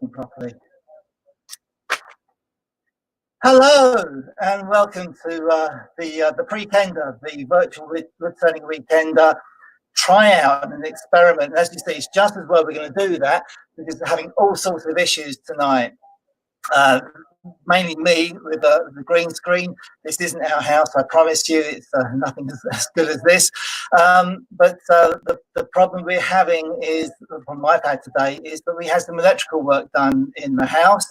Properly. Hello and welcome to the Pre-kender, the virtual returning weekender tryout and experiment. And as you see, it's just as well we're going to do that because we're having all sorts of issues tonight. Mainly me with the green screen. This isn't our house, I promise you. It's nothing as good as this. But the problem we're having is, from my iPad today, is that we had some electrical work done in the house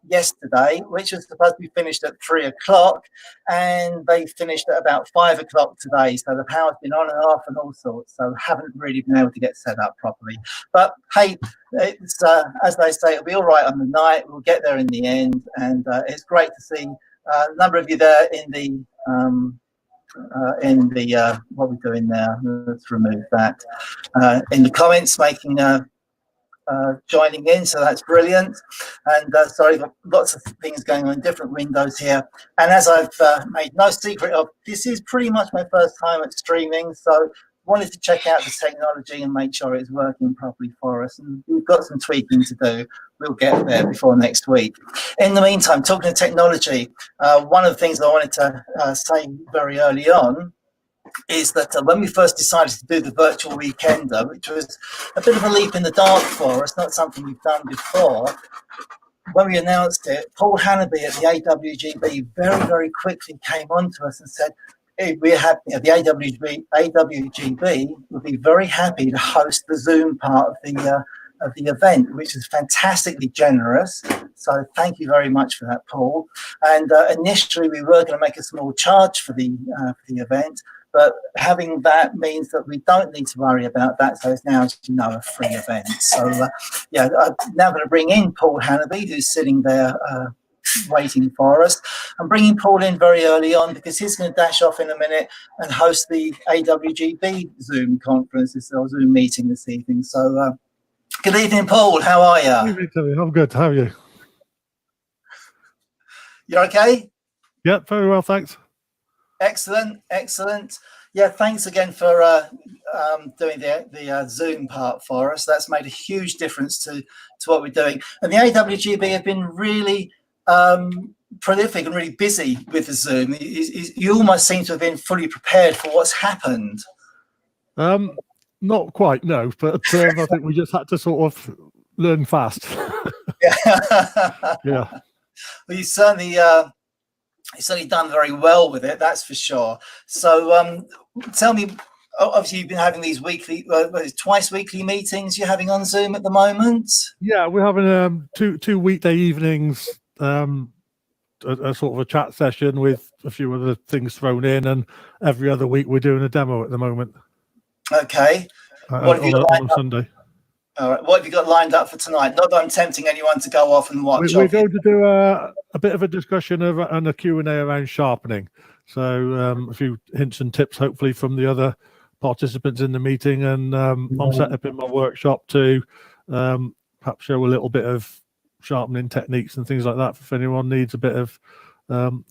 yesterday, which was supposed to be finished at 3 o'clock, and they finished at about 5 o'clock today. So the power's been on and off and all sorts, so haven't really been able to get set up properly. But hey, it's as they say, it'll be all right on the night. We'll get there in the end, and it's great to see a number of you there in the what are we doing now? Let's remove that. In the comments, making joining in, so that's brilliant. And sorry, got lots of things going on in different windows here. And as I've made no secret of, this is pretty much my first time at streaming, so wanted to check out the technology and make sure it's working properly for us. And we've got some tweaking to do. We'll get there before next week. In the meantime, talking of technology, one of the things I wanted to say very early on is that when we first decided to do the virtual weekender, which was a bit of a leap in the dark for us, not something we've done before, when we announced it, Paul Hannaby at the AWGB very, very quickly came on to us and said, hey, we're happy, the AWGB would be very happy to host the Zoom part of the event, which is fantastically generous. So thank you very much for that, Paul. And initially we were going to make a small charge for the event, but having that means that we don't need to worry about that. So it's now, as you know, a free event. So yeah, I'm now going to bring in Paul Hannaby, who's sitting there waiting for us. I'm bringing Paul in very early on because he's going to dash off in a minute and host the AWGB Zoom conference, or Zoom meeting this evening. So good evening, Paul. How are you? Good evening, I'm good. How are you? You're okay? Yeah, very well, thanks. Excellent, excellent. Yeah, thanks again for doing the Zoom part for us. That's made a huge difference to what we're doing. And the AWGB have been really prolific and really busy with the Zoom. You almost seem to have been fully prepared for what's happened. Not quite, no, but I think we just had to sort of learn fast. Yeah. Yeah. Well, you certainly done very well with it, that's for sure. So tell me, obviously you've been having these weekly, twice weekly meetings you're having on Zoom at the moment? Yeah, we're having two weekday evenings, a sort of a chat session with a few other things thrown in, and every other week we're doing a demo at the moment. Okay. What have you got on a Sunday? All right. What have you got lined up for tonight? Not that I'm tempting anyone to go off and watch. We're going to do a bit of a discussion and a Q&A around sharpening. So a few hints and tips, hopefully, from the other participants in the meeting. And I'm set up in my workshop to perhaps show a little bit of sharpening techniques and things like that if anyone needs a bit of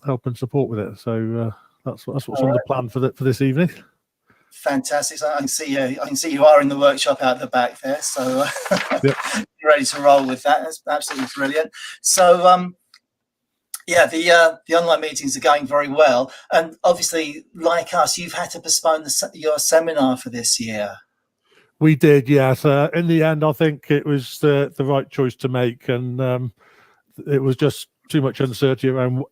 help and support with it. So that's what's on the plan for this evening. Fantastic. So I can see you are in the workshop out the back there, so yep. You're ready to roll with that. That's absolutely brilliant. So yeah, the online meetings are going very well, and obviously, like us, you've had to postpone your seminar for this year. We did, yes. In the end, I think it was the right choice to make, and it was just too much uncertainty around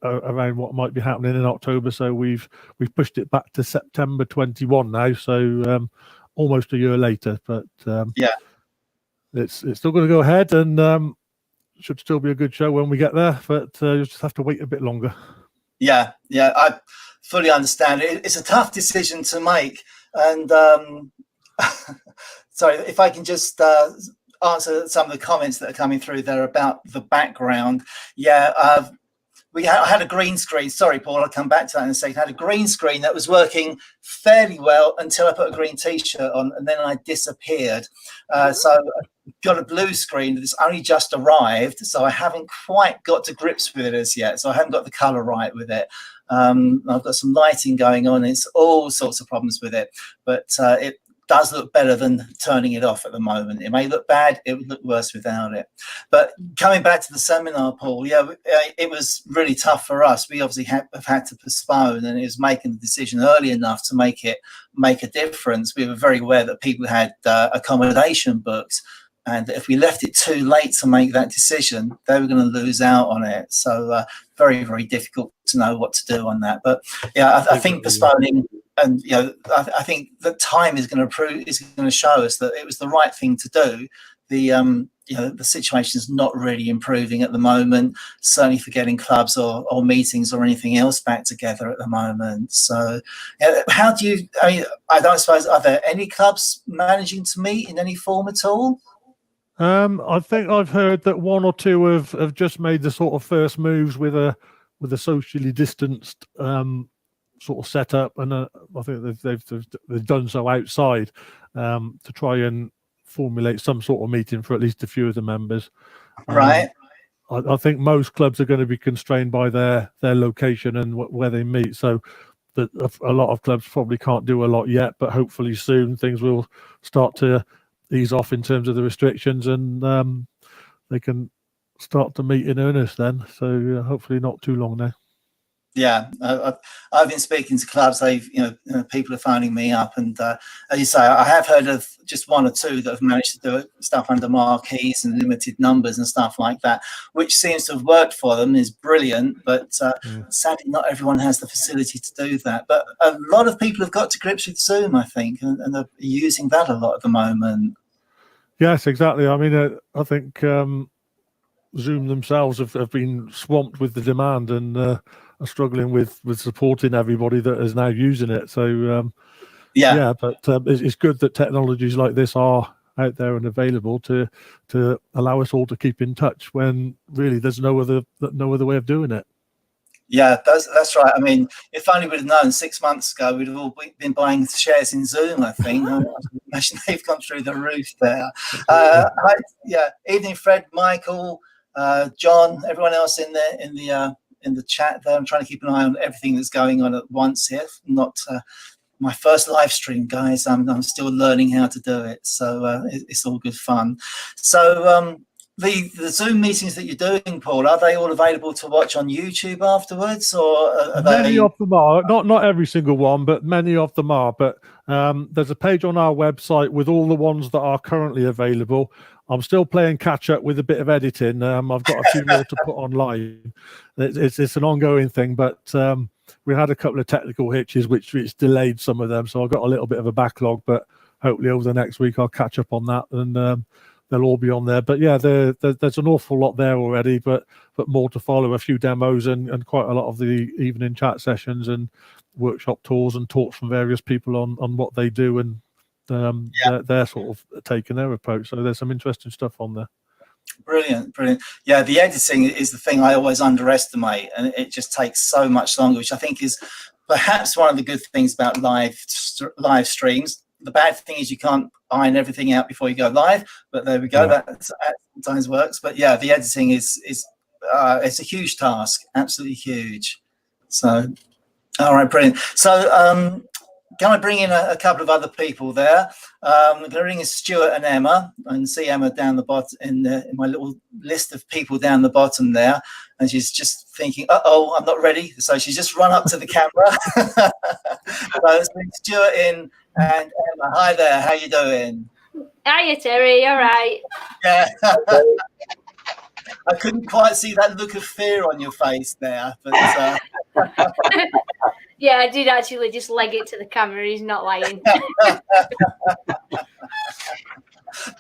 what might be happening in October, so we've pushed it back to September 21 now, so almost a year later. But yeah, it's still going to go ahead, and should still be a good show when we get there. But you just have to wait a bit longer. Yeah, I fully understand. It's a tough decision to make, and sorry if I can just answer some of the comments that are coming through there about the background. Yeah, I had a green screen. Sorry, Paul, I'll come back to that in a second. I had a green screen that was working fairly well until I put a green t-shirt on, and then I disappeared. So I've got a blue screen that's only just arrived, so I haven't quite got to grips with it as yet. So I haven't got the color right with it. I've got some lighting going on. It's all sorts of problems with it, but does look better than turning it off at the moment. It may look bad, it would look worse without it. But coming back to the seminar, Paul, yeah, it was really tough for us. We obviously have had to postpone, and it was making the decision early enough to make a difference. We were very aware that people had accommodation booked, and if we left it too late to make that decision, they were going to lose out on it. So very, very difficult to know what to do on that. But yeah, I think postponing, and I think that time is going to show us that it was the right thing to do. The situation is not really improving at the moment, certainly for getting clubs or meetings or anything else back together at the moment. So how do you, I don't suppose, are there any clubs managing to meet in any form at all? I think I've heard that one or two have just made the sort of first moves with a socially distanced sort of setup, and I think they've done so outside to try and formulate some sort of meeting for at least a few of the members. Right. I think most clubs are going to be constrained by their location and where they meet, so that a lot of clubs probably can't do a lot yet, but hopefully soon things will start to ease off in terms of the restrictions, and they can start to meet in earnest then. So hopefully not too long now. Yeah, I've been speaking to clubs. People are phoning me up, and as you say, I have heard of just one or two that have managed to do stuff under marquees and limited numbers and stuff like that, which seems to have worked for them. Is brilliant, but sadly, not everyone has the facility to do that. But a lot of people have got to grips with Zoom, I think, and are using that a lot at the moment. Yes, exactly. I mean, I think Zoom themselves have been swamped with the demand and are struggling with supporting everybody that is now using it. So but it's good that technologies like this are out there and available to allow us all to keep in touch when really there's no other way of doing it. Yeah, that's right. I mean, if only we'd have known 6 months ago, we'd have all been buying shares in Zoom, I think. I imagine they've gone through the roof there. Evening, Fred, Michael, John, everyone else in the chat there. I'm trying to keep an eye on everything that's going on at once here. Not my first live stream, guys. I'm still learning how to do it, so it's all good fun. So the Zoom meetings that you're doing, Paul, are they all available to watch on YouTube afterwards, or are many of them are? Not every single one, but many of them are. But there's a page on our website with all the ones that are currently available. I'm still playing catch up with a bit of editing. I've got a few more to put online. It's an ongoing thing, but we had a couple of technical hitches which delayed some of them, so I've got a little bit of a backlog. But hopefully over the next week I'll catch up on that, and they'll all be on there. But yeah, there's an awful lot there already, but more to follow. A few demos and quite a lot of the evening chat sessions and workshop tours and talks from various people on what they do and they're sort of taking their approach. So there's some interesting stuff on there. Brilliant. Yeah, the editing is the thing I always underestimate, and it just takes so much longer, which I think is perhaps one of the good things about live streams. The bad thing is you can't iron everything out before you go live, but there we go. Yeah. That sometimes works. But yeah, the editing is it's a huge task, absolutely huge. So, all right, brilliant. So, can I bring in a couple of other people there? I'm going to bring in Stuart and Emma, and see Emma down the bottom in my little list of people down the bottom there, and she's just thinking, I'm not ready. So she's just run up to the camera. So let's bring Stuart in, and Emma. Hi there, how you doing? Hiya, Terry, all right? Yeah. I couldn't quite see that look of fear on your face there, but yeah, I did actually just leg it to the camera. He's not lying.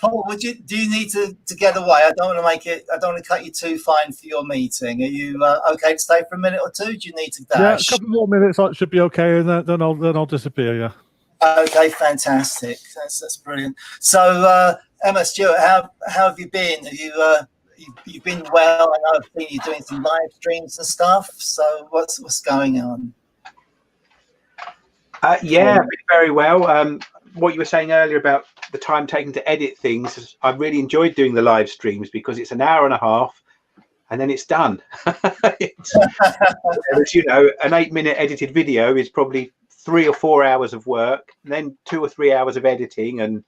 Paul, do you need to get away? I don't want to cut you too fine for your meeting. Are you okay to stay for a minute or two? Do you need to dash? Yeah, a couple more minutes should be okay, and then I'll disappear. Yeah. Okay, fantastic. That's brilliant. So, Emma, Stuart, how have you been? Have you've been well? I know I've seen you doing some live streams and stuff. So, what's going on? Yeah, very well. What you were saying earlier about the time taken to edit things, I've really enjoyed doing the live streams because it's an hour and a half and then it's done. Whereas, an 8-minute edited video is probably 3 or 4 hours of work, and then 2 or 3 hours of editing, and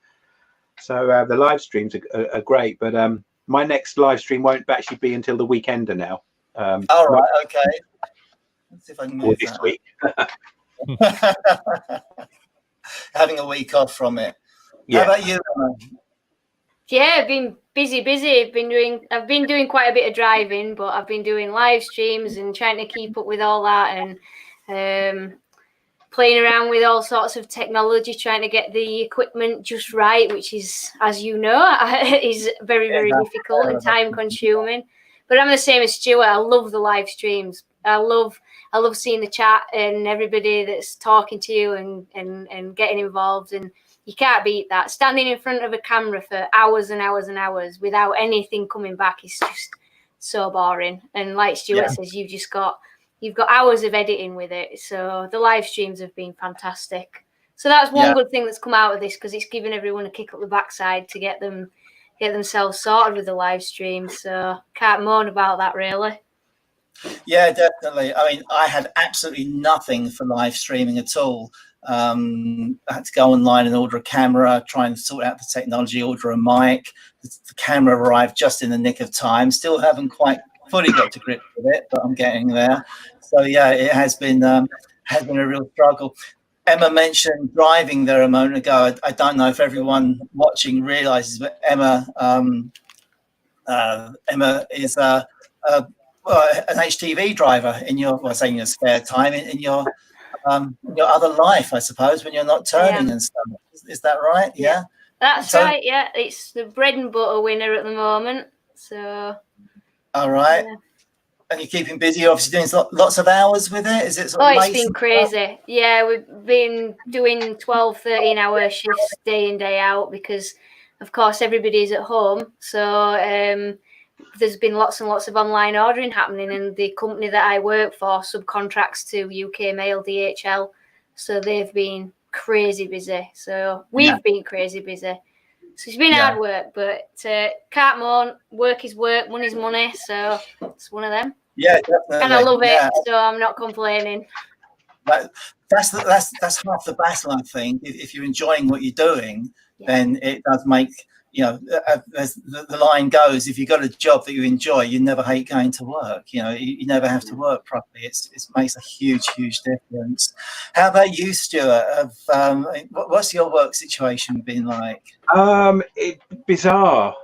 so the live streams are great. But my next live stream won't actually be until the weekender now. All right, okay. Let's see if I can Or move this that week. Having a week off from it. Yeah. How about you, Emma? Yeah, I've been busy. I've been doing quite a bit of driving, but I've been doing live streams and trying to keep up with all that, and playing around with all sorts of technology, trying to get the equipment just right, which is, as you know, is very, very difficult and time consuming. But I'm the same as Stuart. I love the live streams. I love seeing the chat and everybody that's talking to you and getting involved, and you can't beat that. Standing in front of a camera for hours and hours and hours without anything coming back is just so boring. And like Stuart says, you've got hours of editing with it. So the live streams have been fantastic. So that's one good thing that's come out of this, because it's given everyone a kick up the backside to get themselves sorted with the live stream. So can't moan about that, really. Yeah, definitely. I mean, I had absolutely nothing for live streaming at all. I had to go online and order a camera, try and sort out the technology, order a mic. The camera arrived just in the nick of time. Still haven't quite fully got to grips with it, but I'm getting there. So yeah, it has been a real struggle. Emma mentioned driving there a moment ago. I don't know if everyone watching realizes, but Emma is an HTV driver in your, well, saying your spare time, in your other life, I suppose, when you're not turning and stuff. Is that right? Yeah. That's right. Yeah, it's the bread and butter winner at the moment. So. All right. Yeah. And you're keeping busy. You're obviously doing lots of hours with it. Is it sort of it's been crazy. Yeah, we've been doing 12, 13-hour shifts day in, day out, because, of course, everybody's at home. So there's been lots and lots of online ordering happening, and the company that I work for subcontracts to UK Mail, DHL. So they've been crazy busy. So we've been crazy busy. So it's been hard work, but can't moan. Work is work, money's money. So it's one of them. Yeah, definitely. And I love it, so I'm not complaining. That's half the battle, I think. If you're enjoying what you're doing, then it does make, as the line goes, if you've got a job that you enjoy, you never hate going to work. You never have to work properly. It makes a huge difference. How about you, Stuart? What's your work situation been like? Bizarre.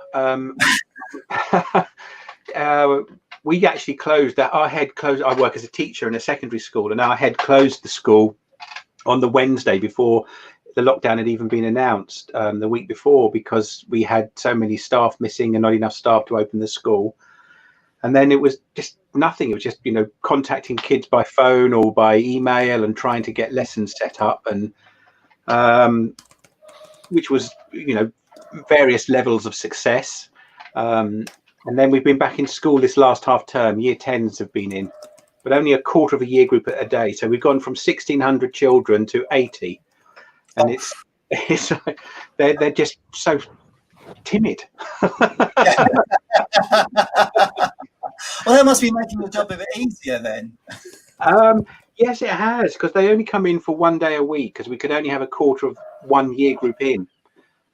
We actually closed that. Our head closed. I work as a teacher in a secondary school, and our head closed the school on the Wednesday before the lockdown had even been announced, the week before, because we had so many staff missing and not enough staff to open the school. And then it was just nothing. It was just, contacting kids by phone or by email and trying to get lessons set up, and which was, various levels of success. And then we've been back in school this last half term. Year 10s have been in, but only a quarter of a year group a day. So we've gone from 1,600 children to 80, and it's they're just so timid. Well, that must be making your job a bit easier then. Yes, it has, because they only come in for 1 day a week, because we could only have a quarter of 1 year group in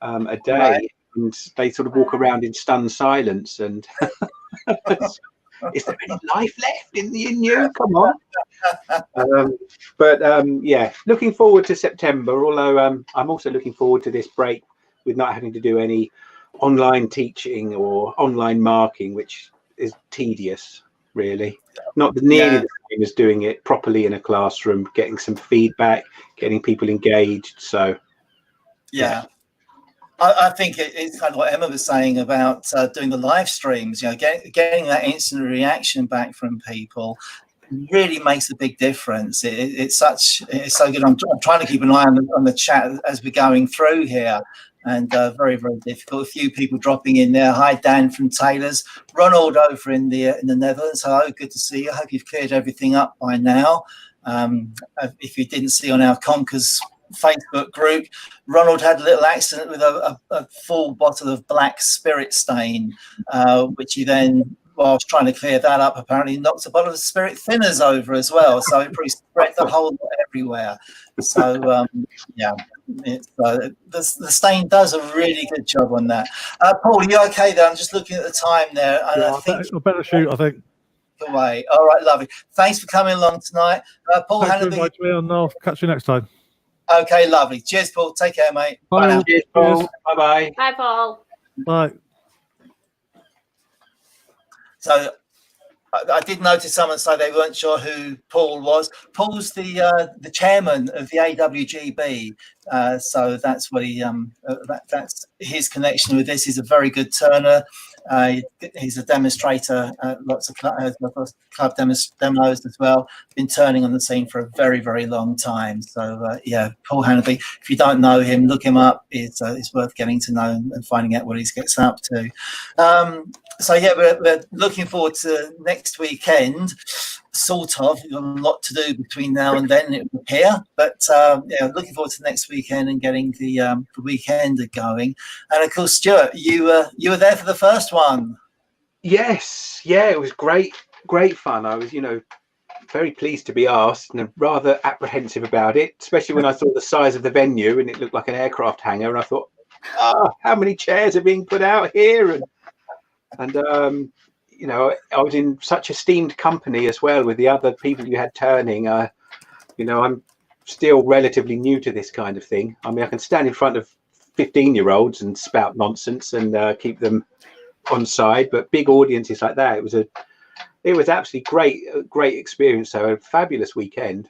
a day. Right. And they sort of walk around in stunned silence, and is there any life left in you? Come on. But looking forward to September, although I'm also looking forward to this break with not having to do any online teaching or online marking, which is tedious, really. Not nearly the same as doing it properly in a classroom, getting some feedback, getting people engaged. So, yeah. I think it's kind of what Emma was saying about doing the live streams. Getting that instant reaction back from people really makes a big difference. It's so good. I'm trying to keep an eye on the chat as we're going through here, and very difficult. A few people dropping in there. Hi, Dan from Taylor's. Ronald over in the Netherlands. Hello, good to see you. I hope you've cleared everything up by now. If you didn't see on our Conkers Facebook group, Ronald had a little accident with a full bottle of black spirit stain, which he then while I was trying to clear that up, apparently knocked a bottle of spirit thinners over as well. So it probably spread the whole lot everywhere. So, yeah, the stain does a really good job on that. Paul, are you okay there? I'm just looking at the time there. And Yeah, I better shoot, I think. Away. All right, lovely. Thanks for coming along tonight. Paul Thanks for Hannaby. inviting me, and I'll catch you next time. Okay, lovely. Cheers, Paul. Take care, mate. Bye. Bye now. Cheers, Paul. Bye-bye. Bye, Paul. Bye. So I did notice someone say they weren't sure who Paul was. Paul's the chairman of the AWGB, so that's what he that's his connection with this. He's a very good turner. He's a demonstrator, lots of club demos as well. Been turning on the scene for a very, very long time. So yeah, Paul Hannaby. If you don't know him, look him up. It's worth getting to know and finding out what he gets up to. So yeah, we're looking forward to next weekend. Sort of. We've got a lot to do between now and then, it would appear. But yeah, looking forward to next weekend and getting the weekender going. And of course, Stuart, you were there for the first one. Yes, yeah, it was great fun. I was, very pleased to be asked and rather apprehensive about it, especially when I saw the size of the venue and it looked like an aircraft hangar. And I thought, how many chairs are being put out here? And I was in such esteemed company as well with the other people you had turning. I'm still relatively new to this kind of thing. I mean, I can stand in front of 15-year-olds and spout nonsense and keep them on side, but big audiences like that, it was absolutely great experience. So a fabulous weekend.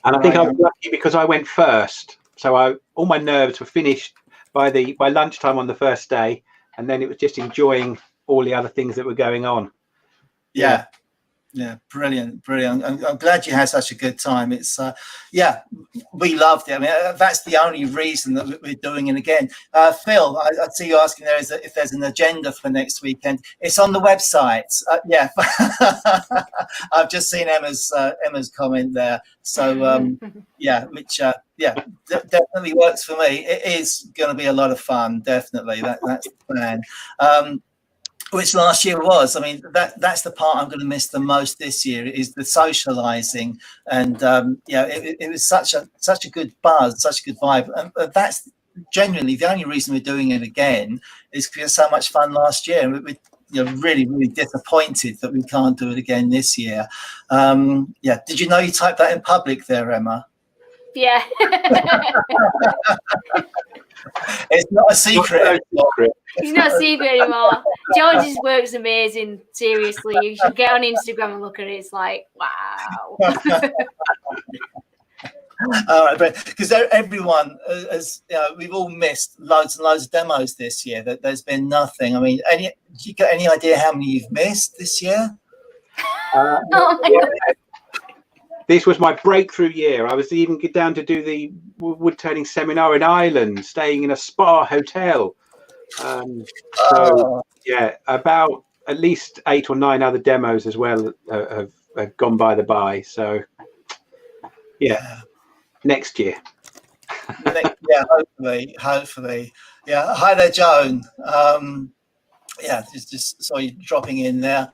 And I think I was lucky because I went first. So all my nerves were finished by lunchtime on the first day, and then it was just enjoying all the other things that were going on. Yeah, brilliant. I'm glad you had such a good time. It's yeah, we loved it. I mean, that's the only reason that we're doing it again. Phil, I see you asking there if there's an agenda for next weekend. It's on the website. Yeah, I've just seen Emma's comment there. So yeah, which definitely works for me. It is going to be a lot of fun. Definitely, that's the plan. Which last year was. I mean, that's the part I'm going to miss the most this year, is the socializing. And it was such a good buzz, such a good vibe. And that's genuinely the only reason we're doing it again, is because we had so much fun last year. And we're really, really disappointed that we can't do it again this year. Yeah. Did you know you typed that in public there, Emma? Yeah. It's not a secret. It's not a secret anymore. George's work's amazing. Seriously, you should get on Instagram and look at it. It's like, wow. All right, because everyone has, we've all missed loads and loads of demos this year. That there's been nothing. I mean, you got any idea how many you've missed this year? Oh my God. This was my breakthrough year. I was even down to do the wood turning seminar in Ireland, staying in a spa hotel. So yeah, about at least 8 or 9 other demos as well have gone by the by. So yeah, next year. Yeah, hopefully. Yeah, hi there, Joan. Yeah, just saw you dropping in there.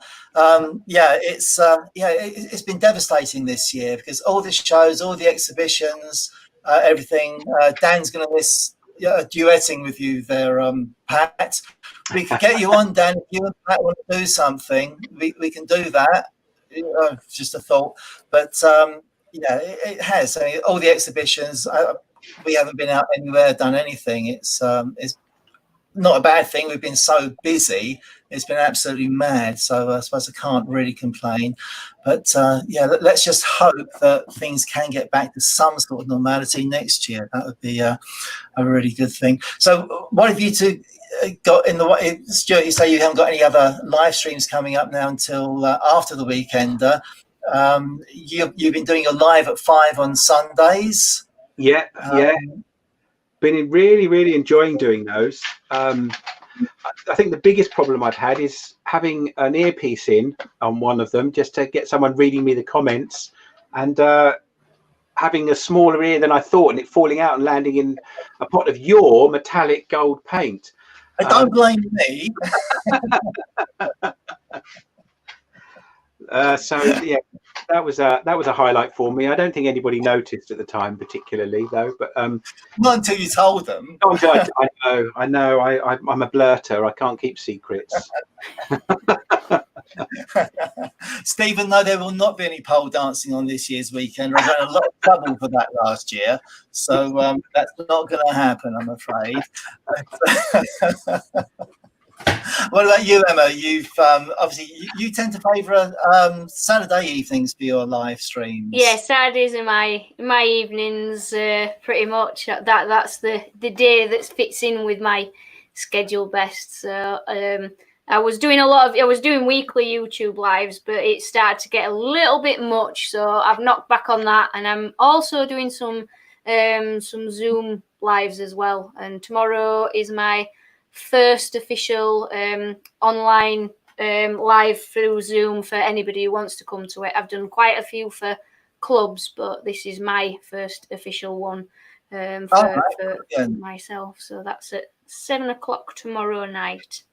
Yeah, it's been devastating this year because all the shows, all the exhibitions, everything. Dan's going to miss duetting with you there, Pat. We could get you on, Dan. If you and Pat want to do something, we can do that. Just a thought, but yeah, it has. I mean, all the exhibitions. We haven't been out anywhere, done anything. It's not a bad thing. We've been so busy. It's been absolutely mad. So I suppose I can't really complain. But yeah, let's just hope that things can get back to some sort of normality next year. That would be a really good thing. So what have you two got in the way? Stuart, you say you haven't got any other live streams coming up now until after the weekender. You've been doing a live at 5 on Sundays. Yeah. Been really enjoying doing those. I think the biggest problem I've had is having an earpiece in on one of them just to get someone reading me the comments, and having a smaller ear than I thought, and it falling out and landing in a pot of your metallic gold paint. Don't blame me. So yeah, that was a highlight for me. I don't think anybody noticed at the time particularly though, but Not until you told them. I know. I'm a blurter. I can't keep secrets. Stephen, no, there will not be any pole dancing on this year's weekend. I got in a lot of trouble for that last year, so that's not going to happen, I'm afraid. What about you, Emma? You've obviously you tend to favour Saturday evenings for your live streams. Yeah, Saturdays are my evenings. Pretty much that's the day that fits in with my schedule best. So I was doing weekly YouTube lives, but it started to get a little bit much, so I've knocked back on that, and I'm also doing some Zoom lives as well. And tomorrow is my first official online live through Zoom for anybody who wants to come to it. I've done quite a few for clubs, but this is my first official one for myself. So that's at 7 o'clock tomorrow night.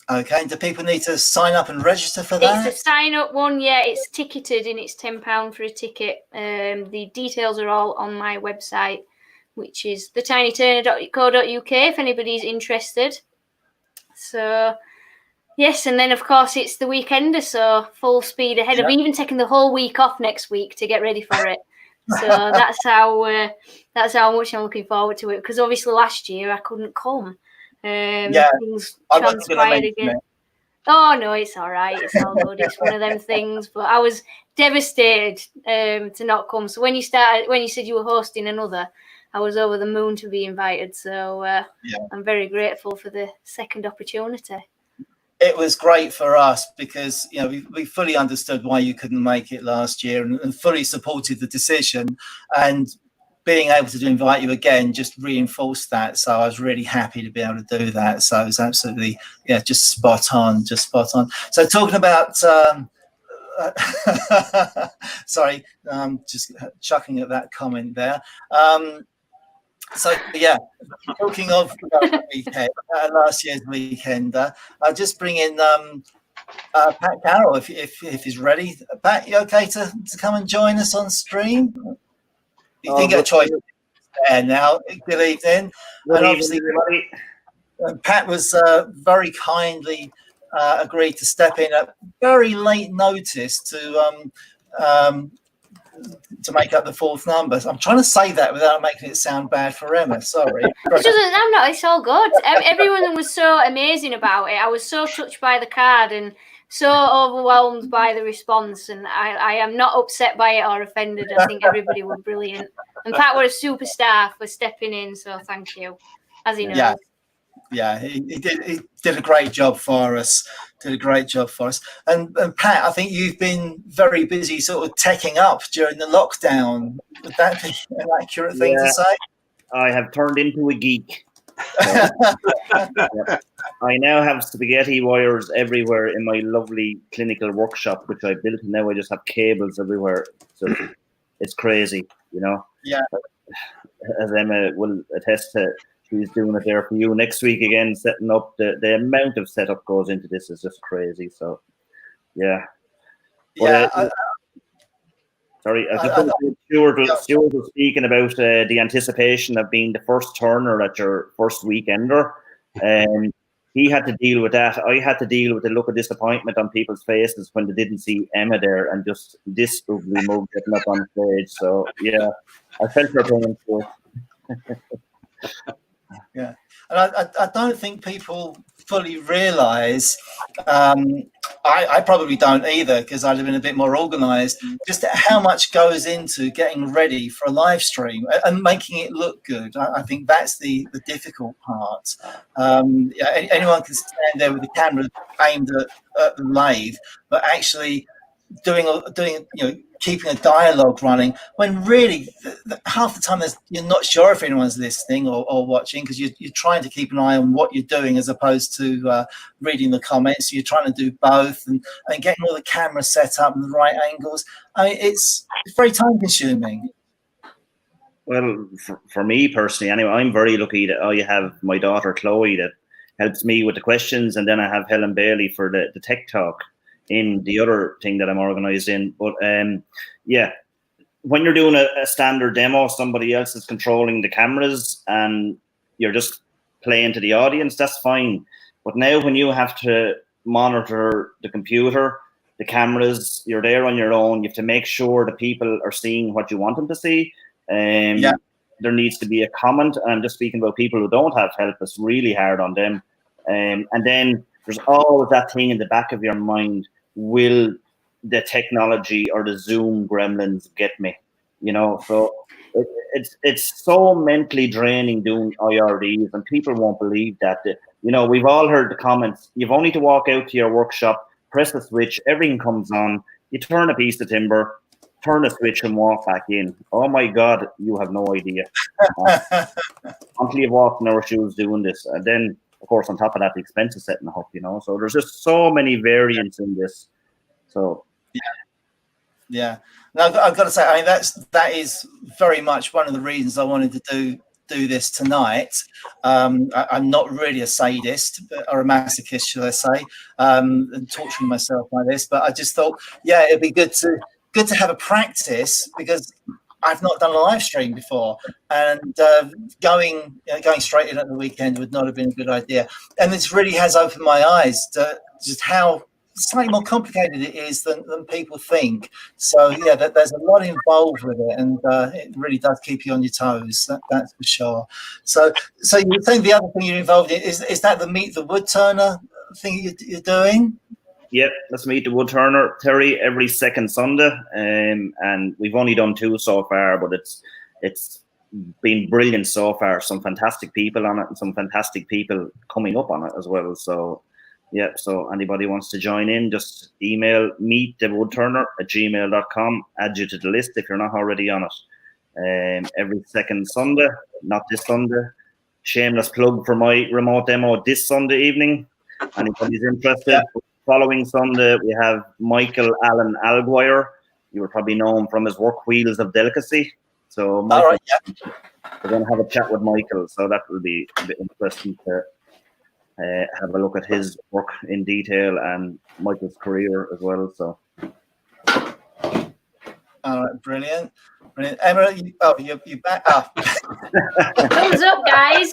Okay, and do people need to sign up and register for that? It's a sign-up one, yeah. It's ticketed and it's £10 for a ticket. The details are all on my website, which is thetinyturner.co.uk if anybody's interested. So, yes, and then, of course, it's the weekender, so full speed ahead. Yeah. I've even taken the whole week off next week to get ready for it. So that's how much I'm looking forward to it, because obviously last year I couldn't come. Things transpired again. Oh no, it's all right. It's all good. It's one of them things. But I was devastated to not come. So when you said you were hosting another, I was over the moon to be invited. So I'm very grateful for the second opportunity. It was great for us because we fully understood why you couldn't make it last year and fully supported the decision. And being able to invite you again just reinforced that. So I was really happy to be able to do that. So it was absolutely, just spot on. So talking about, sorry, just chucking at that comment there. Talking of the weekend, last year's weekend, I'll just bring in Pat Carroll if he's ready. Pat, you okay to come and join us on stream? You can get a choice there now. Good evening. And obviously, Pat was very kindly agreed to step in at very late notice to make up the fourth number. So I'm trying to say that without making it sound bad for Emma. Sorry. It's all good. Everyone was so amazing about it. I was so touched by the card and so overwhelmed by the response, and I am not upset by it or offended. I think everybody was brilliant. And Pat was a superstar for stepping in, so thank you. As he knows. Yeah, he did a great job for us. And Pat, I think you've been very busy sort of teching up during the lockdown. Would that be an accurate thing to say? I have turned into a geek. I now have spaghetti wires everywhere in my lovely clinical workshop, which I built, and now I just have cables everywhere. So it's crazy, Yeah. As Emma will attest to, she's doing it there for you next week again, setting up. The amount of setup goes into this is just crazy. So, yeah. Sorry, Stuart was speaking about the anticipation of being the first turner at your first weekender. He had to deal with that. I had to deal with the look of disappointment on people's faces when they didn't see Emma there and just this ugly mug getting up on stage. So, yeah, I felt her pain too. Yeah, and I don't think people fully realise, I probably don't either because I live in a bit more organised, just how much goes into getting ready for a live stream and making it look good. I think that's the difficult part. Anyone can stand there with the camera aimed at the lathe, but actually doing keeping a dialogue running when really half the time you're not sure if anyone's listening or watching because you're trying to keep an eye on what you're doing as opposed to reading the comments. So you're trying to do both and getting all the cameras set up in the right angles. I mean, it's very time consuming. Well, for me personally, anyway, I'm very lucky that I have my daughter Chloe that helps me with the questions, and then I have Helen Bailey for the tech talk. in the other thing that I'm organised in. But yeah, when you're doing a standard demo, somebody else is controlling the cameras and you're just playing to the audience, that's fine. But now when you have to monitor the computer, the cameras, you're there on your own, you have to make sure the people are seeing what you want them to see. There needs to be a comment. I'm just speaking about people who don't have help. It's really hard on them. And then there's always that thing in the back of your mind, will the technology or the Zoom gremlins get me? You know, so it's so mentally draining doing IRDs, and people won't believe that. You know, we've all heard the comments. You've only to walk out to your workshop, press the switch, everything comes on. You turn a piece of timber, turn the switch and walk back in. Oh my God, you have no idea. Until you've walked in our shoes doing this. And then, of course, on top of that, the expenses setting up, you know. So there's just so many variants in this. So yeah. No, I've got to say, I mean, that is very much one of the reasons I wanted to do this tonight. I'm not really a sadist or a masochist, should I say, and torturing myself like this. But I just thought, yeah, it'd be good to have a practice, because I've not done a live stream before, and going straight in at the weekend would not have been a good idea. And this really has opened my eyes to just how slightly more complicated it is than people think. So yeah, there's a lot involved with it, and it really does keep you on your toes. That's for sure. So you were saying the other thing you're involved in is that the Meet the Wood Turner thing you're doing? Yep, let's Meet the Wood Turner, Terry, every second Sunday, and we've only done 2 so far, but it's been brilliant so far. Some fantastic people on it, and some fantastic people coming up on it as well. So yeah, so anybody wants to join in, just email meetthewoodturner@gmail.com. Add you to the list if you're not already on it. Every second Sunday, not this Sunday. Shameless plug for my remote demo this Sunday evening. Anybody's interested. Yeah. Following Sunday, we have Michael Allen Alguire. You will probably know him from his work, Wheels of Delicacy. So Michael, all right, yeah. We're going to have a chat with Michael, so that will be a bit interesting to have a look at his work in detail and Michael's career as well. So, all right, brilliant. Emma, you back up. Thumbs up, guys.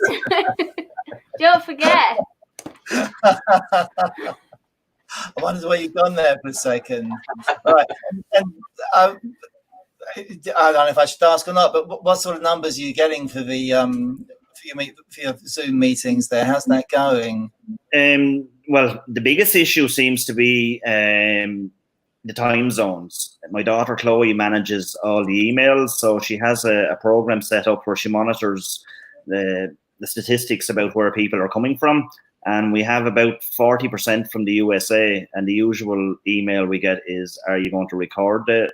Don't forget. I wondered where you've gone there for a second. All right, and I don't know if I should ask or not, but what sort of numbers are you getting for the for your Zoom meetings there? How's that going? Well, the biggest issue seems to be the time zones. My daughter Chloe manages all the emails, so she has a program set up where she monitors the statistics about where people are coming from. And we have about 40% from the USA, and the usual email we get is, are you going to record the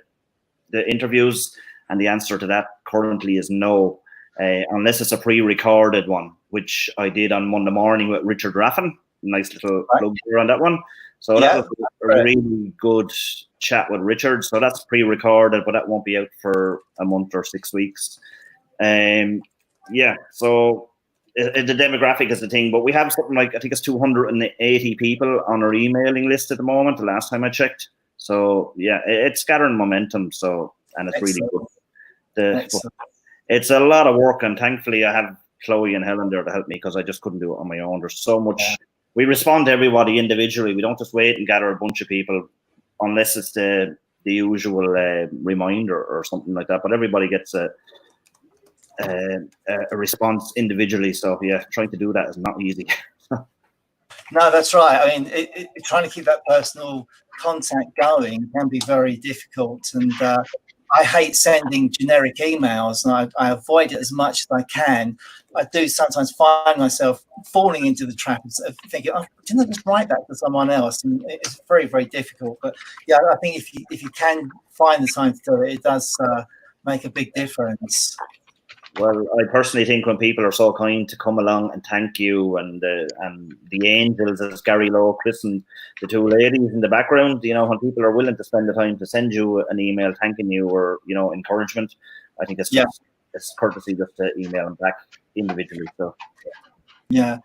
interviews? And the answer to that currently is no, unless it's a pre-recorded one, which I did on Monday morning with Richard Raffin. Nice little plug here on that one. So yeah, that was a really good chat with Richard. So that's pre-recorded, but that won't be out for a month or 6 weeks. Yeah, so the demographic is the thing, but we have something like, I think it's 280 people on our emailing list at the moment, the last time I checked. So yeah, it's gathering momentum. So, and it's really good. It's a lot of work, and thankfully I have Chloe and Helen there to help me, because I just couldn't do it on my own. There's so much. We respond to everybody individually. We don't just wait and gather a bunch of people unless it's the usual reminder or something like that. But everybody gets a response individually. So yeah, trying to do that is not easy. No, that's right. I mean, trying to keep that personal contact going can be very difficult, and I hate sending generic emails, and I avoid it as much as I can. I do sometimes find myself falling into the trap of thinking, oh, didn't I just write that to someone else? And it's very, very difficult. But yeah, I think if you can find the time to do it, it does make a big difference. Well, I personally think when people are so kind to come along and thank you, and the angels, as Gary Lowe christened the 2 ladies in the background, you know, when people are willing to spend the time to send you an email thanking you, or, you know, encouragement, I think it's just, it's courtesy just to email them back individually. So yeah,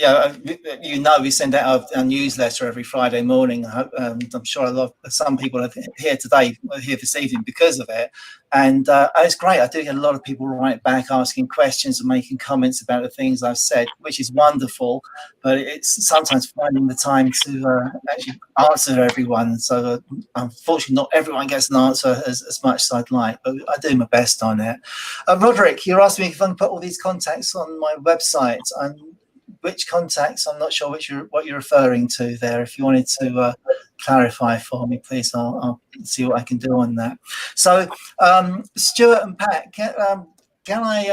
yeah, you know, we send out a newsletter every Friday morning. I'm sure some people are here today, here this evening because of it. And it's great. I do get a lot of people write back asking questions and making comments about the things I've said, which is wonderful. But it's sometimes finding the time to actually answer everyone. So unfortunately, not everyone gets an answer as much as I'd like, but I do my best on it. Roderick, you're asking me if I can put all these contacts on my website. Which contacts? I'm not sure what you're referring to there. If you wanted to clarify for me, please, I'll see what I can do on that. So, Stuart and Pat, can I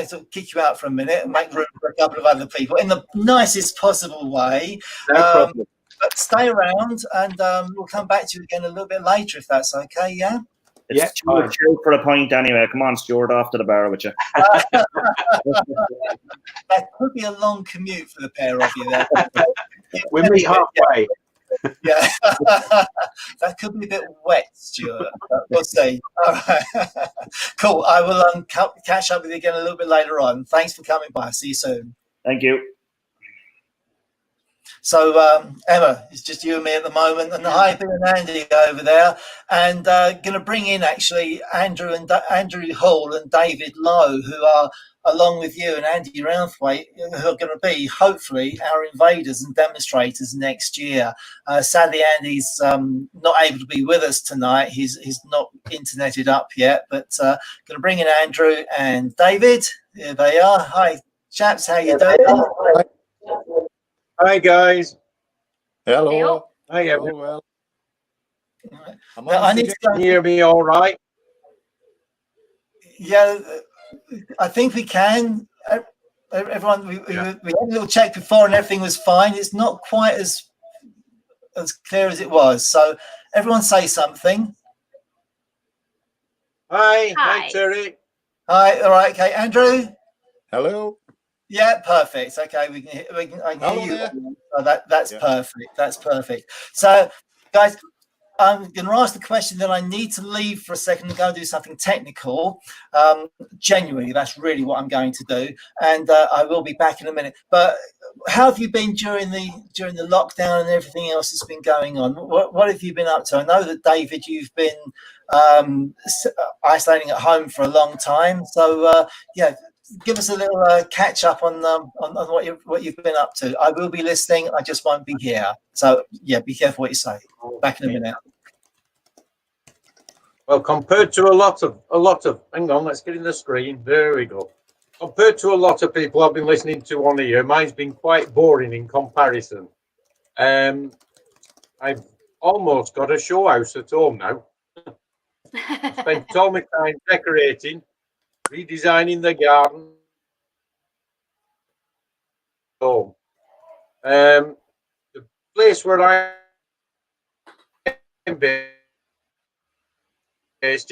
sort of kick you out for a minute and make room for a couple of other people in the nicest possible way? No problem. But stay around, and we'll come back to you again a little bit later if that's okay. Yeah. It's Stuart for a point anyway. Come on, Stuart, off to the bar with you. That could be a long commute for the pair of you there. We meet halfway. Yeah, that could be a bit wet, Stuart. We'll see. All right. Cool. I will catch up with you again a little bit later on. Thanks for coming by. See you soon. Thank you. So, Emma, it's just you and me at the moment, and hi, Bill and Andy over there, and going to bring in actually Andrew Hall and David Lowe, who are, along with you and Andy Routhwaite, who are going to be, hopefully, our invaders and demonstrators next year. Sadly, Andy's not able to be with us tonight. He's not interneted up yet, but going to bring in Andrew and David. Here they are. Hi, chaps. How you doing? Hi guys. Hello. Hi Oh, everyone. Now, I need to Can you hear me all right? Yeah, I think we can. Everyone, we had a little check before and everything was fine. It's not quite as clear as it was. So everyone say something. Hi Terry. Hi, all right, okay. Andrew? Hello. Yeah, perfect. Okay, I can Hello hear you. there. So that's perfect. That's perfect. So, guys, I'm going to ask the question that I need to leave for a second and go and do something technical. Genuinely, that's really what I'm going to do, and I will be back in a minute. But how have you been during the lockdown and everything else that's been going on? What have you been up to? I know that David, you've been isolating at home for a long time. So yeah. Give us a little catch up on what you've been up to. I will be listening. I just won't be here. So yeah, be careful what you say. Back in a minute. Well, compared to a lot of hang on, let's get in the screen. There we go. Compared to a lot of people I've been listening to on here, mine's been quite boring in comparison. I've almost got a show house at home now. I spent all my time decorating, redesigning the garden. Home. The place where I'm based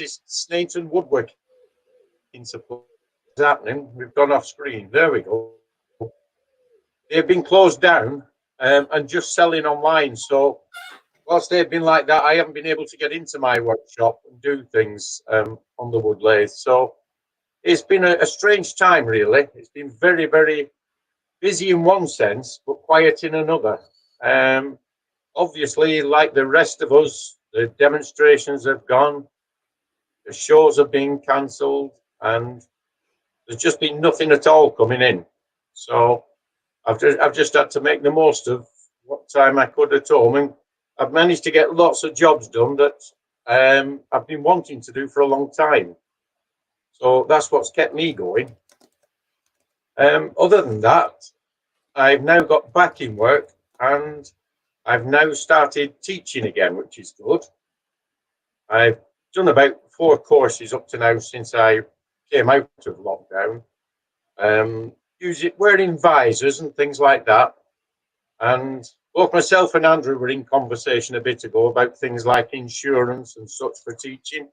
is Snainton Woodwork. In support happening, we've gone off screen. There we go. They've been closed down and just selling online. So whilst they've been like that, I haven't been able to get into my workshop and do things on the wood lathe. So it's been a strange time, really. It's been very, very busy in one sense, but quiet in another. Obviously, like the rest of us, the demonstrations have gone, the shows have been cancelled, and there's just been nothing at all coming in. So I've just had to make the most of what time I could at home, and I've managed to get lots of jobs done that I've been wanting to do for a long time. So that's what's kept me going. Other than that, I've now got back in work and I've now started teaching again, which is good. I've done about 4 courses up to now since I came out of lockdown. Wearing visors and things like that. And both myself and Andrew were in conversation a bit ago about things like insurance and such for teaching.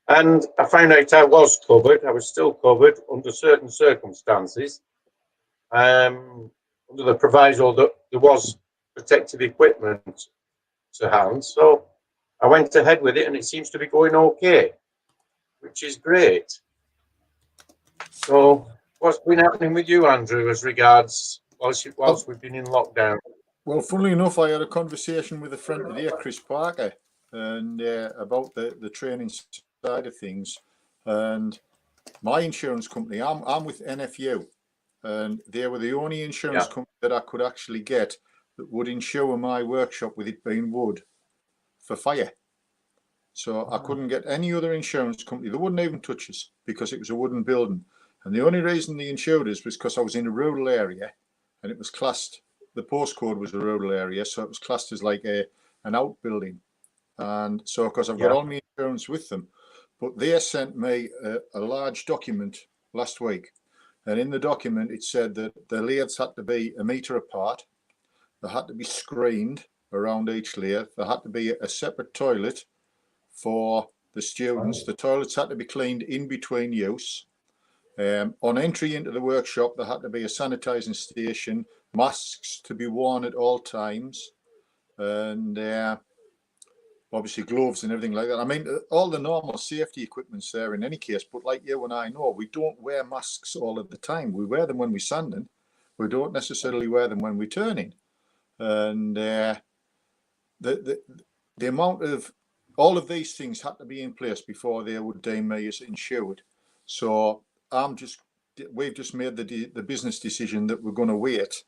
And I found out I was covered. I was still covered under certain circumstances. Under the proviso that there was protective equipment to hand. So I went ahead with it and it seems to be going okay, which is great. So What's been happening with you, Andrew, as regards whilst we've been in lockdown? Well, funnily enough, I had a conversation with a friend today, Chris Parker, and about the training side of things. And my insurance company, I'm with NFU, and they were the only insurance company that I could actually get that would insure my workshop with it being wood for fire. So I couldn't get any other insurance company. They wouldn't even touch us because it was a wooden building. And the only reason they insured us was because I was in a rural area, and it was classed, the postcode was a rural area, so it was classed as like an outbuilding. And so because I've got all my insurance with them, but they sent me a large document last week. And in the document, it said that the lathes had to be 1 metre apart. They had to be screened around each lathe. There had to be a separate toilet for the students. The toilets had to be cleaned in between use. On entry into the workshop, there had to be a sanitising station, masks to be worn at all times, and obviously gloves and everything like that. I mean, all the normal safety equipment's there in any case, but like you and I know, we don't wear masks all of the time. We wear them when we're sanding. We don't necessarily wear them when we're turning. And the amount of, all of these things had to be in place before they would deem me as insured. So we've just made the business decision that we're going to wait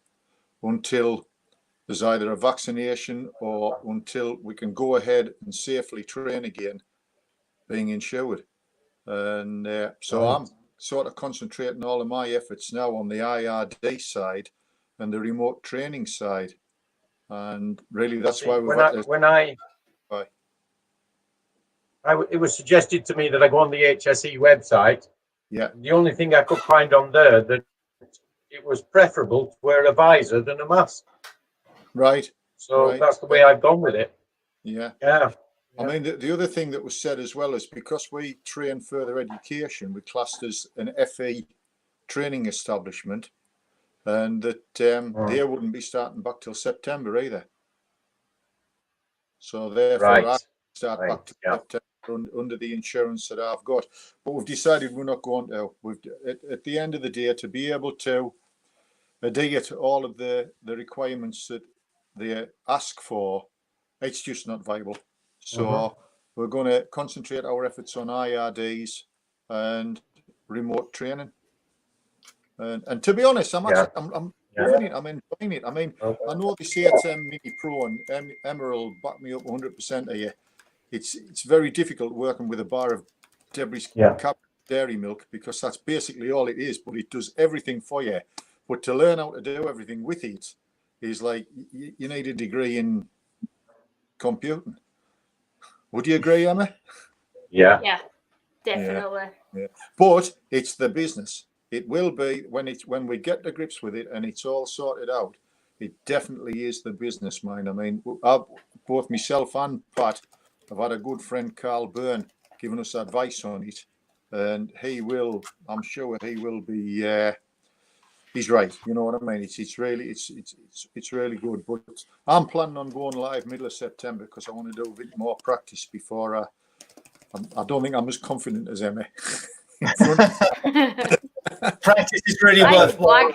until there's either a vaccination or until we can go ahead and safely train again, being insured. And so I'm sort of concentrating all of my efforts now on the IRD side and the remote training side. And really, that's why it was suggested to me that I go on the HSE website. Yeah. The only thing I could find on there that it was preferable to wear a visor than a mask. Right. So that's the way I've gone with it. Yeah. Yeah. I mean, the other thing that was said as well is because we train further education, we classed as an FE training establishment, and that they wouldn't be starting back till September either. So therefore, I start back to September under the insurance that I've got. But we've decided we're not going to. At the end of the day, to be able to adhere to all of the requirements that they ask for, it's just not viable. So we're going to concentrate our efforts on IRDs and remote training. And to be honest, I'm loving it. I'm enjoying it. I mean, I know the CXM Mini Pro and Emma will back me up 100% here. It's very difficult working with a bar of Debris dairy milk because that's basically all it is, but it does everything for you. But to learn how to do everything with it is like you need a degree in computing. Would you agree, Emma? Yeah, definitely. Yeah. But it's the business. It will be when we get to grips with it and it's all sorted out. It definitely is the business mind. I mean, both myself and Pat have had a good friend, Carl Byrne, giving us advice on it, and he will. I'm sure he will be. He's right. You know what I mean? It's really good. But I'm planning on going live middle of September because I want to do a bit more practice before I don't think I'm as confident as Emma. Practice is really worthwhile.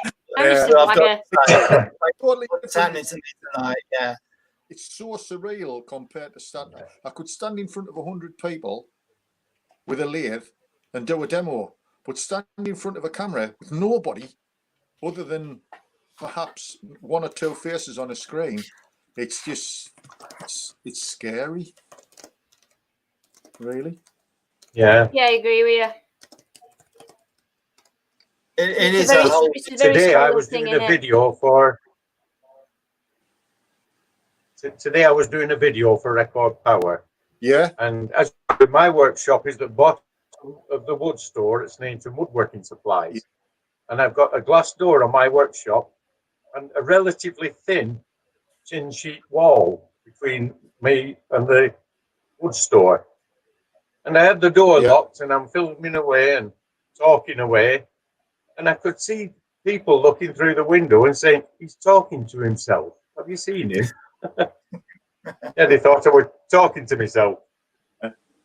What's happening to me tonight? Yeah, it's so surreal compared to standing. I could stand in front of 100 people with a lathe and do a demo, but standing in front of a camera with nobody other than perhaps one or two faces on a screen, it's just it's scary. Really? Yeah. Yeah, I agree with you. It is a whole. Today I was doing a video for. Today I was doing a video for Record Power. Yeah. And as my workshop is the bottom of the wood store, it's named to woodworking supplies. Yeah. And I've got a glass door on my workshop and a relatively thin tin sheet wall between me and the wood store. And I had the door locked and I'm filming away and talking away. And I could see people looking through the window and saying, he's talking to himself. Have you seen him? Yeah, they thought I was talking to myself.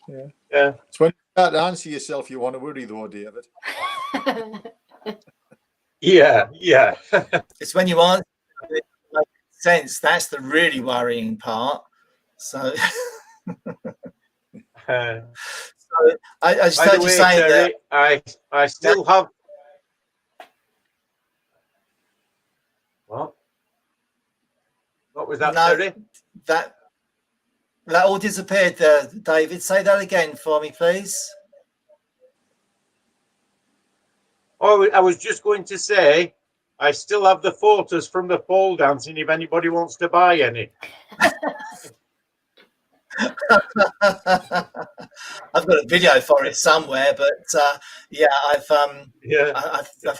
Yeah. It's when you start to answer yourself, you want to worry though, David. Yeah, yeah. It's when you answer it makes sense. That's the really worrying part. So, Uh, so I just by the heard you way, saying that. Terry, I still have. What? What was that, No, Terry? that all disappeared. David, say that again for me, please. Oh, I was just going to say, I still have the photos from the pole dancing. If anybody wants to buy any. I've got a video for it somewhere, but yeah, I've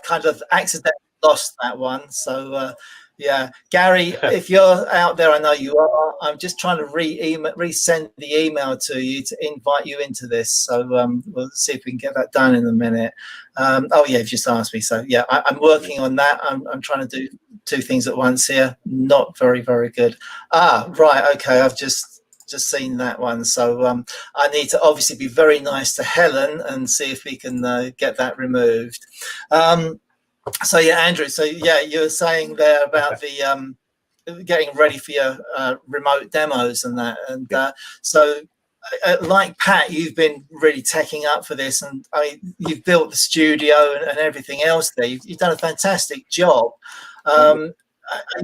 kind of accidentally lost that one. So yeah, Gary, if you're out there, I know you are. I'm just trying to resend the email to you to invite you into this. So we'll see if we can get that done in a minute. Oh yeah, you've just asked me. So yeah, I'm working on that. I'm trying to do two things at once here. Not very good. Right. Okay, I've just seen that one. So I need to obviously be very nice to Helen and see if we can get that removed. So yeah, Andrew, so yeah, you were saying there about the getting ready for your remote demos and that. And so like Pat, you've been really teching up for this, and I mean, you've built the studio and everything else there. You've done a fantastic job.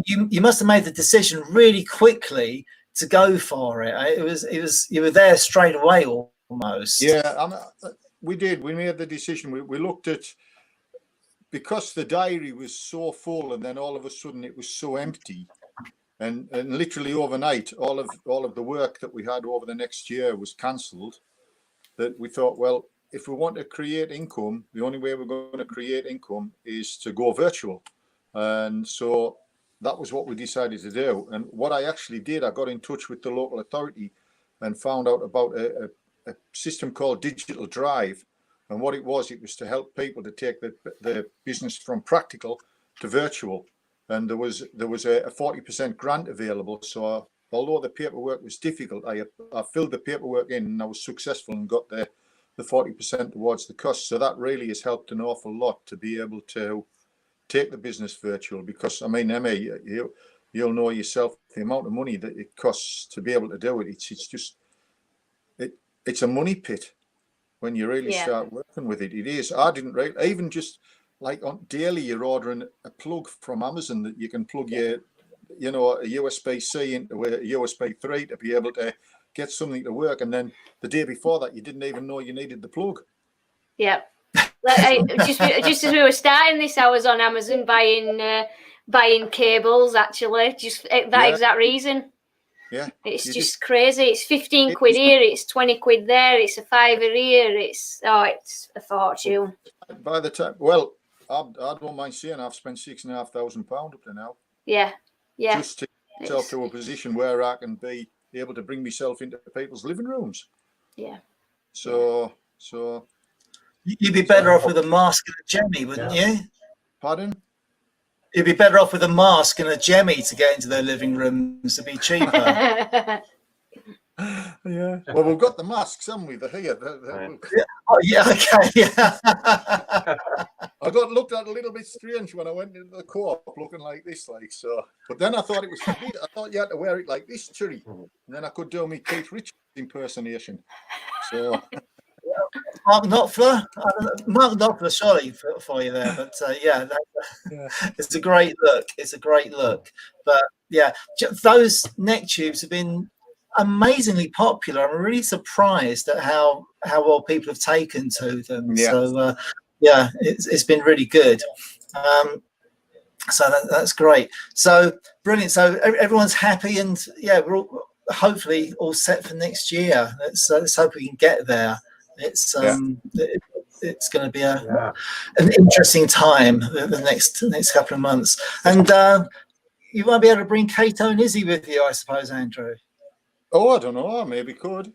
You must have made the decision really quickly to go for it. It was you were there straight away almost. Yeah, we did. We made the decision. We looked at, because the diary was so full, and then all of a sudden it was so empty, and literally overnight, all of the work that we had over the next year was cancelled. That we thought, well, if we want to create income, the only way we're going to create income is to go virtual, and so that was what we decided to do. And what I actually did, I got in touch with the local authority and found out about a system called Digital Drive. And what it was to help people to take the business from practical to virtual. And there was a 40% grant available. So although the paperwork was difficult, I filled the paperwork in, and I was successful and got the 40% towards the cost. So that really has helped an awful lot to be able to take the business virtual, because I mean, Emma, you'll know yourself the amount of money that it costs to be able to do it. It's a money pit when you really start working with it. It is. I didn't really, even just like on daily, you're ordering a plug from Amazon that you can plug a USB-C into a USB 3 to be able to get something to work, and then the day before that you didn't even know you needed the plug. Yeah. Just as we were starting this, I was on Amazon buying cables, actually, just that exact reason. Yeah, it's just crazy. It's 15 quid here, it's 20 quid there, it's a £5 here, it's a fortune. By the time, well, I don't mind saying I've spent £6,500 up to now. Yeah. Just to get myself to a position where I can be able to bring myself into people's living rooms. Yeah. So you'd be better off with a mask and a jemmy, wouldn't you? Pardon? You'd be better off with a mask and a jemmy to get into their living rooms to be cheaper. Yeah. Well, we've got the masks, haven't we? They're here. Oh, yeah. Okay. Yeah. I got looked at a little bit strange when I went into the co-op looking like this, like so. But then I thought it was forbidden. I thought you had to wear it like this, Chiri. And then I could do me Keith Richards impersonation. So. Mark Knopfler, sorry for you there, but it's a great look. It's a great look, but yeah, those neck tubes have been amazingly popular. I'm really surprised at how well people have taken to them. Yeah. So it's been really good. So that's great. So brilliant. So everyone's happy, and we're all hopefully all set for next year. Let's hope we can get there. It's it's going to be an interesting time the next couple of months, and you won't be able to bring Kato and Izzy with you, I suppose, Andrew. Oh, I don't know. I maybe could.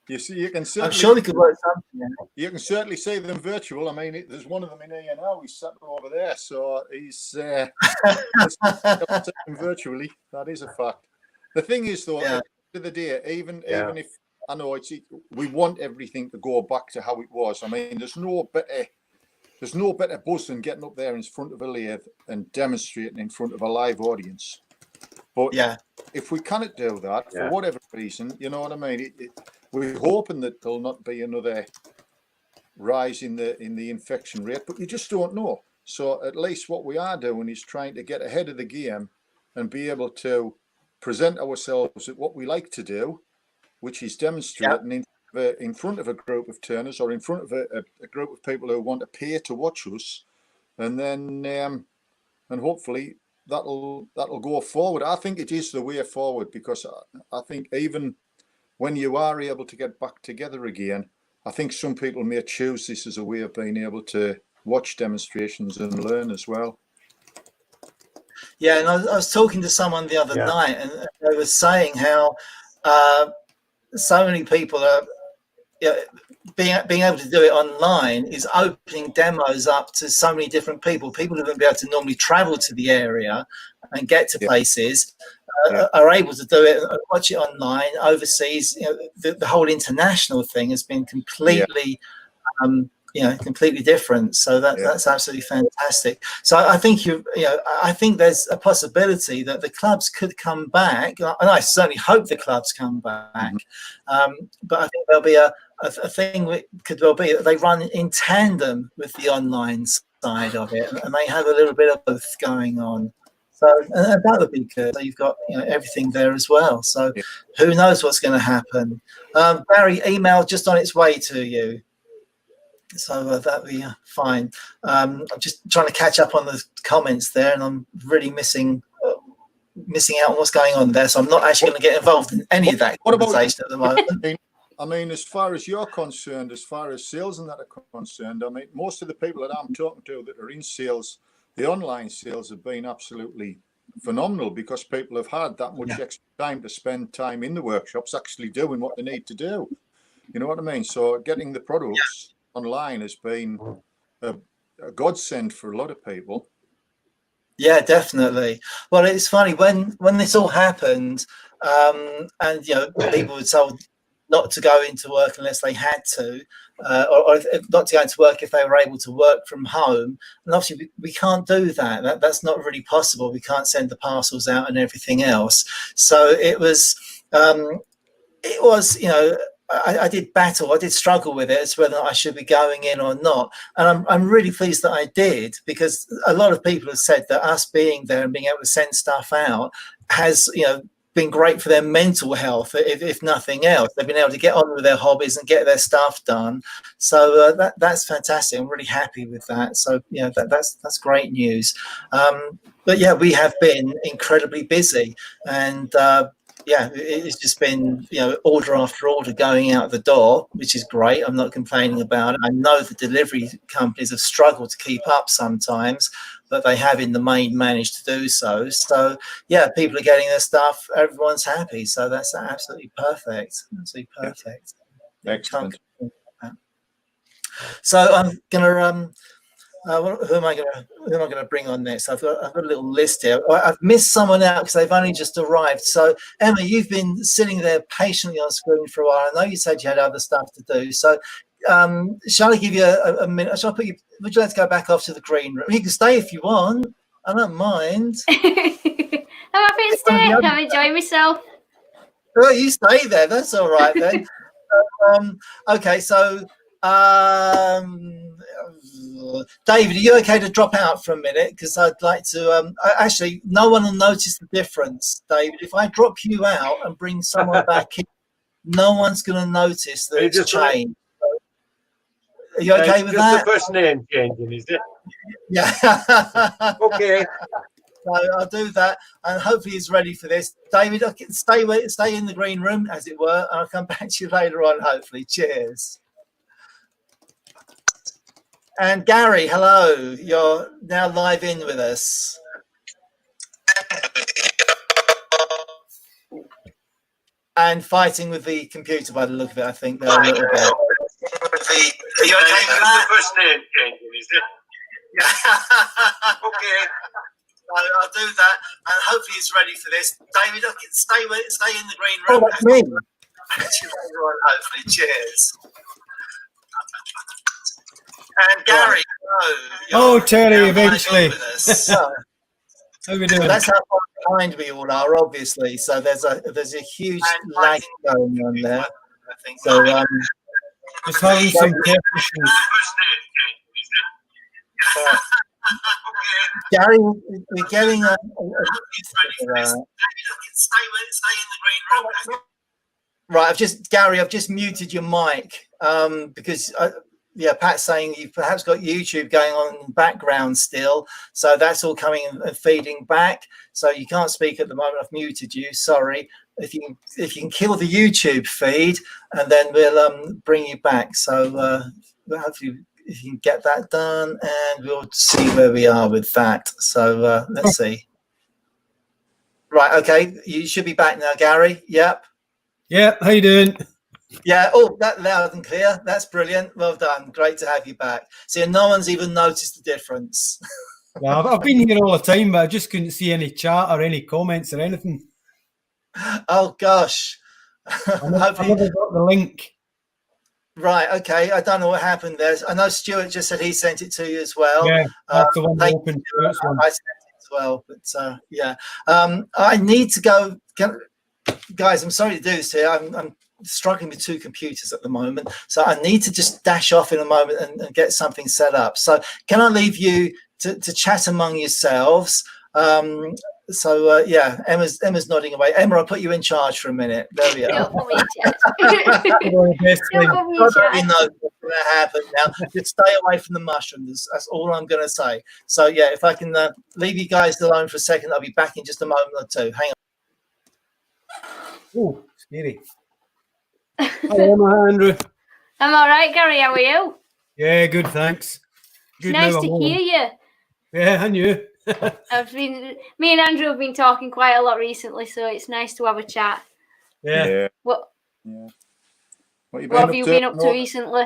You see, you can certainly. I'm sure we could work something out. You can certainly see them virtual. I mean, there's one of them in here now. He's sat over there, so he's virtually. That is a fact. The thing is, though, at the end of the day, even if I know we want everything to go back to how it was. I mean, there's no better there's no better buzz than getting up there in front of a lathe and demonstrating in front of a live audience. But yeah, if we cannot do that for whatever reason, you know what I mean? We're hoping that there'll not be another rise in the infection rate, but you just don't know. So at least what we are doing is trying to get ahead of the game and be able to present ourselves at what we like to do, which is demonstrating in front of a group of turners or in front of a group of people who want to pay to watch us, and then and hopefully that'll go forward. I think it is the way forward, because I think even when you are able to get back together again, I think some people may choose this as a way of being able to watch demonstrations and learn as well. Yeah, and I was talking to someone the other night, and they were saying how so many people are being able to do it online is opening demos up to so many different people. People who wouldn't be able to normally travel to the area and get to places are able to do it and watch it online overseas. You know, the whole international thing has been completely completely different. So that's absolutely fantastic. So I think I think there's a possibility that the clubs could come back, and I certainly hope the clubs come back. But I think there'll be a thing that could well be that they run in tandem with the online side of it, and they have a little bit of both going on. So and that would be good. So you've got everything there as well. So who knows what's going to happen? Barry, email just on its way to you. So that'll be fine. I'm just trying to catch up on the comments there, and I'm really missing out on what's going on there. So I'm not actually going to get involved in any of that conversation at the moment. I mean, as far as you're concerned, as far as sales and that are concerned, I mean, most of the people that I'm talking to that are in sales, the online sales have been absolutely phenomenal, because people have had that much extra time to spend time in the workshops actually doing what they need to do. You know what I mean? So getting the products online has been a godsend for a lot of people. Yeah, definitely. Well, it's funny when this all happened, and people were told not to go into work unless they had to, or not to go into work if they were able to work from home. And obviously we can't do that. That's not really possible. We can't send the parcels out and everything else. So it was I did battle. I did struggle with it as whether I should be going in or not. And I'm really pleased that I did, because a lot of people have said that us being there and being able to send stuff out has, been great for their mental health, if nothing else. They've been able to get on with their hobbies and get their stuff done. So that's fantastic. I'm really happy with that. So that's great news. But yeah, we have been incredibly busy, and it's just been order after order going out the door, which is great. I'm not complaining about it. I know the delivery companies have struggled to keep up sometimes, but they have in the main managed to do so. So yeah, people are getting their stuff, everyone's happy, so that's absolutely perfect. Absolutely perfect. Excellent. So I'm gonna who am I gonna bring on next? I've got a little list here. I've missed someone out because they've only just arrived. So Emma, you've been sitting there patiently on screen for a while. I know you said you had other stuff to do. So shall I give you a minute? Shall I put you? Would you like to go back off to the green room? You can stay if you want. I don't mind. I'm happy to stay. I'm enjoying myself. Well, you stay there. That's all right then. Okay, so. David, are you okay to drop out for a minute? Because I'd like to. Actually, no one will notice the difference, David. If I drop you out and bring someone back in, no one's going to notice that it's changed. Are you okay with that? Just the first name changing, is it? Yeah. Okay. So I'll do that, and hopefully he's ready for this. David, I can stay in the green room, as it were, and I'll come back to you later on, hopefully. Cheers. And Gary, hello. You're now live in with us. And fighting with the computer by the look of it, I think they're a little bit. Are you okay with that? The first name changing, is it? Yeah. Okay. I'll do that, and hopefully he's ready for this. David, I can stay in the green room. Oh, that's me. Hopefully, cheers. And Gary, Oh, Terry, eventually. How we doing? That's how far behind we all are, obviously. So there's a huge lag going on there. So just having some questions. Gary, we're getting a right. I've just muted your mic because yeah, Pat's saying you've perhaps got YouTube going on in the background still, so that's all coming and feeding back. So you can't speak at the moment. I've muted you. Sorry. If you can kill the YouTube feed, and then we'll bring you back. So hopefully if you can get that done, and we'll see where we are with that. So let's see. Right. Okay. You should be back now, Gary. Yep. Yeah. How you doing? Yeah, oh, that loud and clear. That's brilliant. Well done. Great to have you back. See, no one's even noticed the difference. Yeah, I've been here all the time, but I just couldn't see any chat or any comments or anything. Oh, gosh. I never got the link. Right, okay. I don't know what happened there. I know Stuart just said he sent it to you as well. Yeah, that's the one that opened. I sent it as well, but yeah. I need to go. Guys, I'm sorry to do this here. I'm struggling with two computers at the moment, so I need to just dash off in a moment and get something set up. So can I leave you to chat among yourselves? Yeah, Emma's nodding away. Emma, I'll put you in charge for a minute. There we are. Don't put me in I know what's going to happen now. Just stay away from the mushrooms. That's all I'm going to say. So yeah, if I can leave you guys alone for a second, I'll be back in just a moment or two. Hang on. Oh, scary. Hello, Andrew. I'm all right, Gary. How are you? Yeah, good, thanks. Good. It's nice to hear you. Yeah, and you. Me and Andrew have been talking quite a lot recently, so it's nice to have a chat. Yeah. What What have you been up to recently?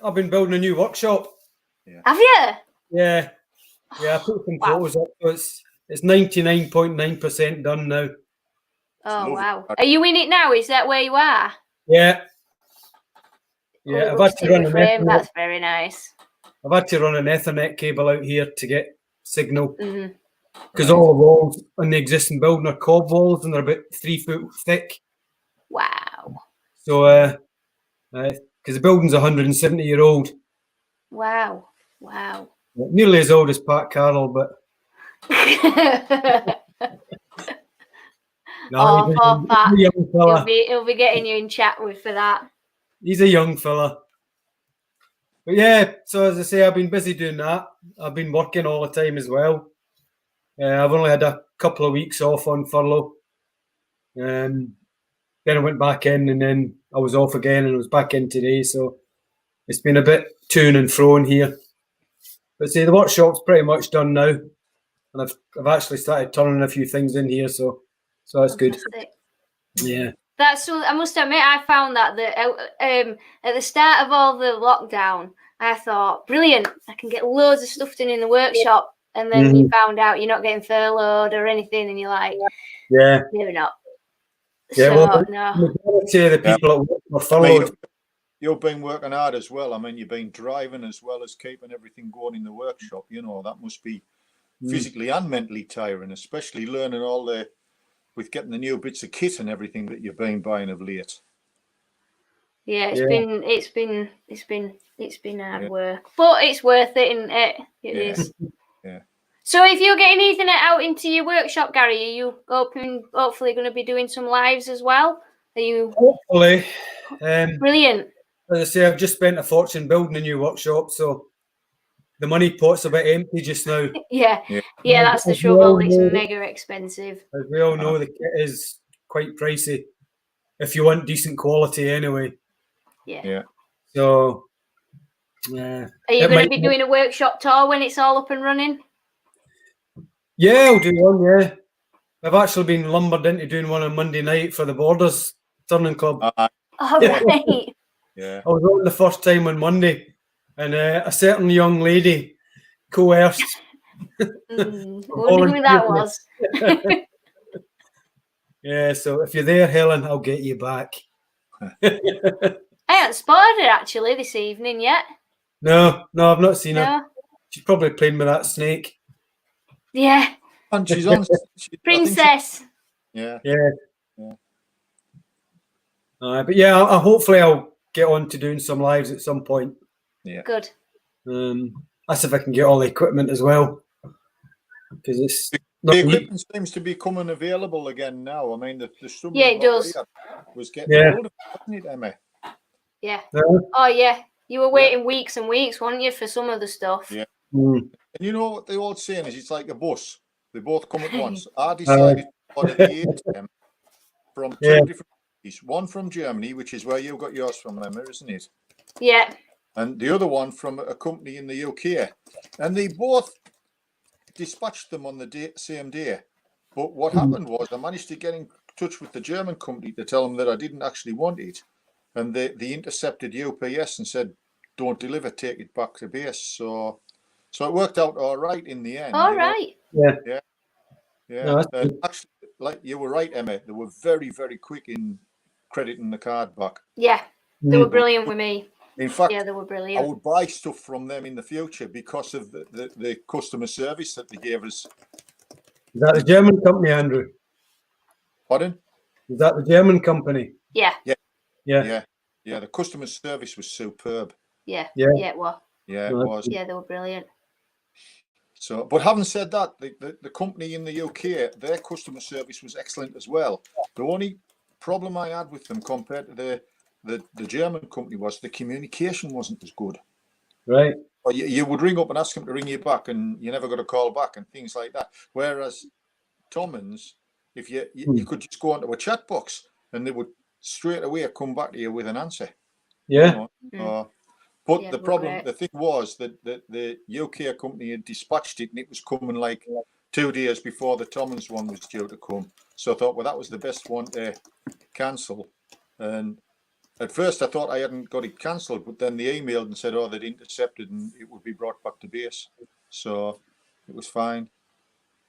I've been building a new workshop. Yeah. Have you? Yeah. Yeah, I put some photos up, so it's 99.9% done now. Oh, wow. Are you in it now? Is that where you are? Yeah. Yeah, I've had to run frame. That's very nice. I've had to run an Ethernet cable out here to get signal because all the walls on the existing building are cob walls and they're about 3 foot thick. Wow. So, because the building's 170-year-old. Wow. Wow. Nearly as old as Pat Carroll, but. No, poor Pat. He's a young fella. He'll be getting you in chat with for that. He's a young fella. But yeah, so as I say, I've been busy doing that. I've been working all the time as well. I've only had a couple of weeks off on furlough. Then I went back in and then I was off again and I was back in today. So it's been a bit to and fro in here. But see, the workshop's pretty much done now. And I've actually started turning a few things in here. So that's good. Yeah. That's so. I must admit, I found that at the start of all the lockdown, I thought, brilliant, I can get loads of stuff done in the workshop, and then you found out you're not getting furloughed or anything, and you're like, yeah, maybe not. Yeah, so, well, no. The people at work are furloughed. You've been working hard as well. I mean, you've been driving as well as keeping everything going in the workshop. You know, that must be physically and mentally tiring, especially learning with getting the new bits of kit and everything that you've been buying of late. Yeah, it's been hard work, but it's worth it, isn't it? It is. Yeah. So if you're getting Ethernet out into your workshop, Gary, are you hopefully going to be doing some lives as well? Are you? Hopefully. Brilliant. As I say, I've just spent a fortune building a new workshop, so the money pot's a bit empty just now. Yeah, that's the trouble. It's mega expensive. As we all know, the kit is quite pricey if you want decent quality anyway. Yeah. So, are you going to be doing a workshop tour when it's all up and running? Yeah, I'll do one, yeah. I've actually been lumbered into doing one on Monday night for the Borders Turning Club. All right. Yeah. I was on the first time on Monday, and a certain young lady coerced. Wondering who that was. Yeah, so if you're there, Helen, I'll get you back. I haven't spotted her actually this evening yet. No, I've not seen her. No. She's probably playing with that snake. Yeah. And she's on. Princess. Yeah. But yeah, hopefully I'll get on to doing some lives at some point. Yeah. Good. That's if I can get all the equipment as well, because it's the equipment seems to be coming available again now. I mean, the summer it does. was getting hold of it, wasn't it, Emma? Yeah. Oh yeah. You were waiting weeks and weeks, weren't you, for some of the stuff? Yeah. And you know what the old saying is? It's like a bus. They both come at once. I decided to order the ATM from two different countries. One from Germany, which is where you got yours from, Emma, isn't it? Yeah. And the other one from a company in the UK. And they both dispatched them on the same day. But what happened was I managed to get in touch with the German company to tell them that I didn't actually want it. And they intercepted UPS and said, don't deliver, take it back to base. So it worked out all right in the end. All right. Yeah. No, actually, like you were right, Emma, they were very, very quick in crediting the card back. Yeah. They were brilliant with me. In fact, they were brilliant. I would buy stuff from them in the future because of the customer service that they gave us. Is that the German company, Andrew? Pardon? Is that the German company? Yeah. The customer service was superb. Yeah, it was. Yeah, it was. Yeah, they were brilliant. So, but having said that, the company in the UK, their customer service was excellent as well. The only problem I had with them compared to the German company was the communication wasn't as good. Right. Or you would ring up and ask them to ring you back, and you never got a call back, and things like that. Whereas Tommins, if you could just go onto a chat box, and they would straight away come back to you with an answer. Yeah. But the thing was that the UK company had dispatched it, and it was coming like 2 days before the Tommins one was due to come. So I thought, well, that was the best one to cancel. And at first I thought I hadn't got it cancelled, but then they emailed and said, oh, they'd intercepted and it would be brought back to base. So it was fine.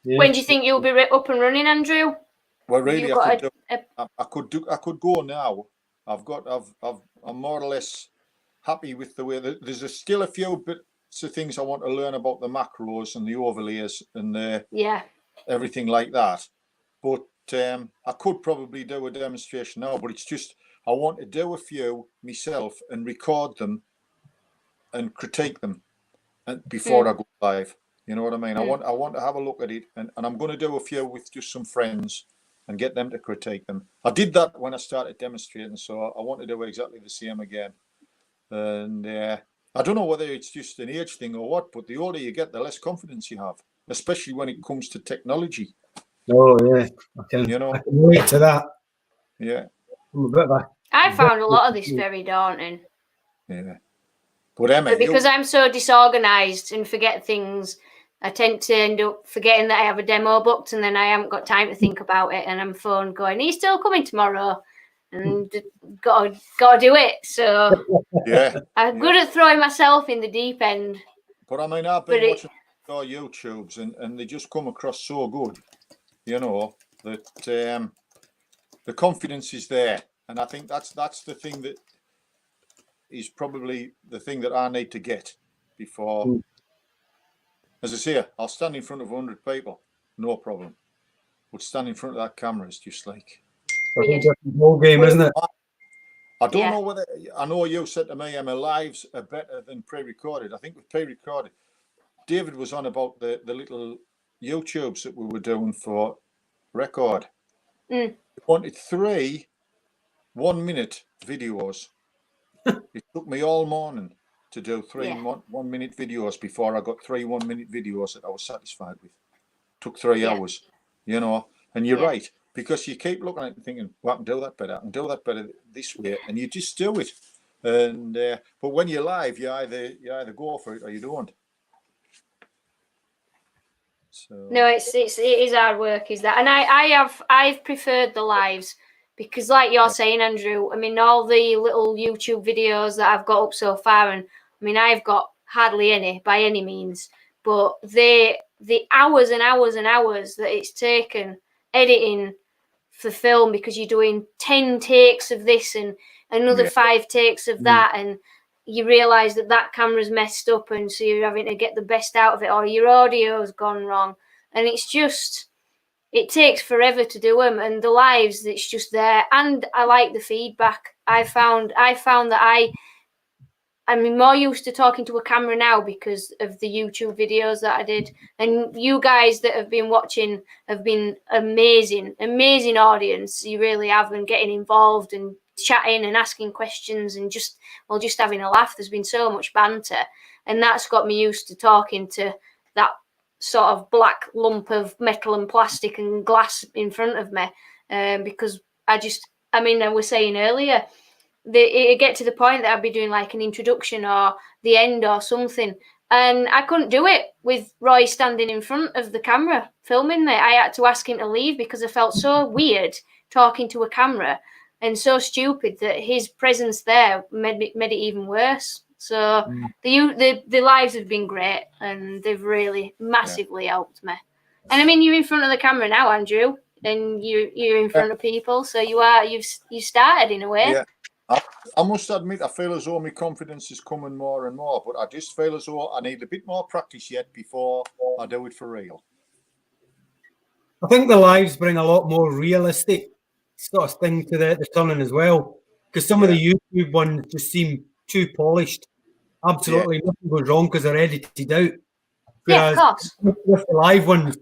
Yeah. When do you think you'll be up and running, Andrew? Well, really, I could go now. I'm more or less happy with the way there's still a few bits of things I want to learn about the macros and the overlays and everything like that. But I could probably do a demonstration now, but it's just I want to do a few myself and record them and critique them before I go live. You know what I mean? I want to have a look at it, and I'm going to do a few with just some friends and get them to critique them. I did that when I started demonstrating, so I want to do exactly the same again. And I don't know whether it's just an age thing or what, but the older you get, the less confidence you have, especially when it comes to technology. Oh yeah, I can relate to that. Yeah, I'm a bit of a I found a lot of this very daunting. Yeah. But Emma, because I'm so disorganized and forget things, I tend to end up forgetting that I have a demo booked, and then I haven't got time to think about it, and I'm phone going, "Are you still coming tomorrow?" And got to do it. So I'm good at throwing myself in the deep end. But I mean, I've been watching your YouTubes, and they just come across so good. You know that the confidence is there, and I think that's the thing that is probably the thing that I need to get before. As I say, I'll stand in front of 100 people, no problem. But stand in front of that camera is just like whole game, isn't it? I don't know whether I know you said to me, Emma, lives are better than pre-recorded. I think with pre-recorded, David was on about the little YouTubes that we were doing for record. We wanted 3 1-minute videos. It took me all morning to do 3 1-minute videos before I got 3 1-minute videos that I was satisfied with. Took 3 hours, you know. And you're right, because you keep looking at it and thinking, well, I can do that better. I can do that better this way, and you just do it. And but when you're live, you either go for it or you don't. So. No, it is hard work, is that? And I've preferred the lives because, like you're saying, Andrew, I mean, all the little YouTube videos that I've got up so far, and I mean, I've got hardly any by any means, but the hours and hours and hours that it's taken editing for film, because you're doing 10 takes of this and another 5 takes of that, and you realise that camera's messed up, and so you're having to get the best out of it, or your audio's gone wrong, and it's just, it takes forever to do them. And the lives, it's just there. And I like the feedback. I found that I'm more used to talking to a camera now because of the YouTube videos that I did. And you guys that have been watching have been amazing audience. You really have, and getting involved and chatting and asking questions and just having a laugh. There's been so much banter, and that's got me used to talking to that sort of black lump of metal and plastic and glass in front of me, because I was saying earlier, it get to the point that I'd be doing like an introduction or the end or something, and I couldn't do it with Roy standing in front of the camera filming me. I had to ask him to leave because I felt so weird talking to a camera, and so stupid that his presence there made it even worse. So the lives have been great, and they've really massively helped me. And I mean, you're in front of the camera now, Andrew, and you're in front of people, so you started in a way. Yeah. I must admit, I feel as though my confidence is coming more and more, but I just feel as though I need a bit more practice yet before I do it for real. I think the lives bring a lot more realistic sort of thing to the turning as well, because some of the YouTube ones just seem too polished. Absolutely nothing goes wrong because they're edited out. Whereas of course. With the live ones,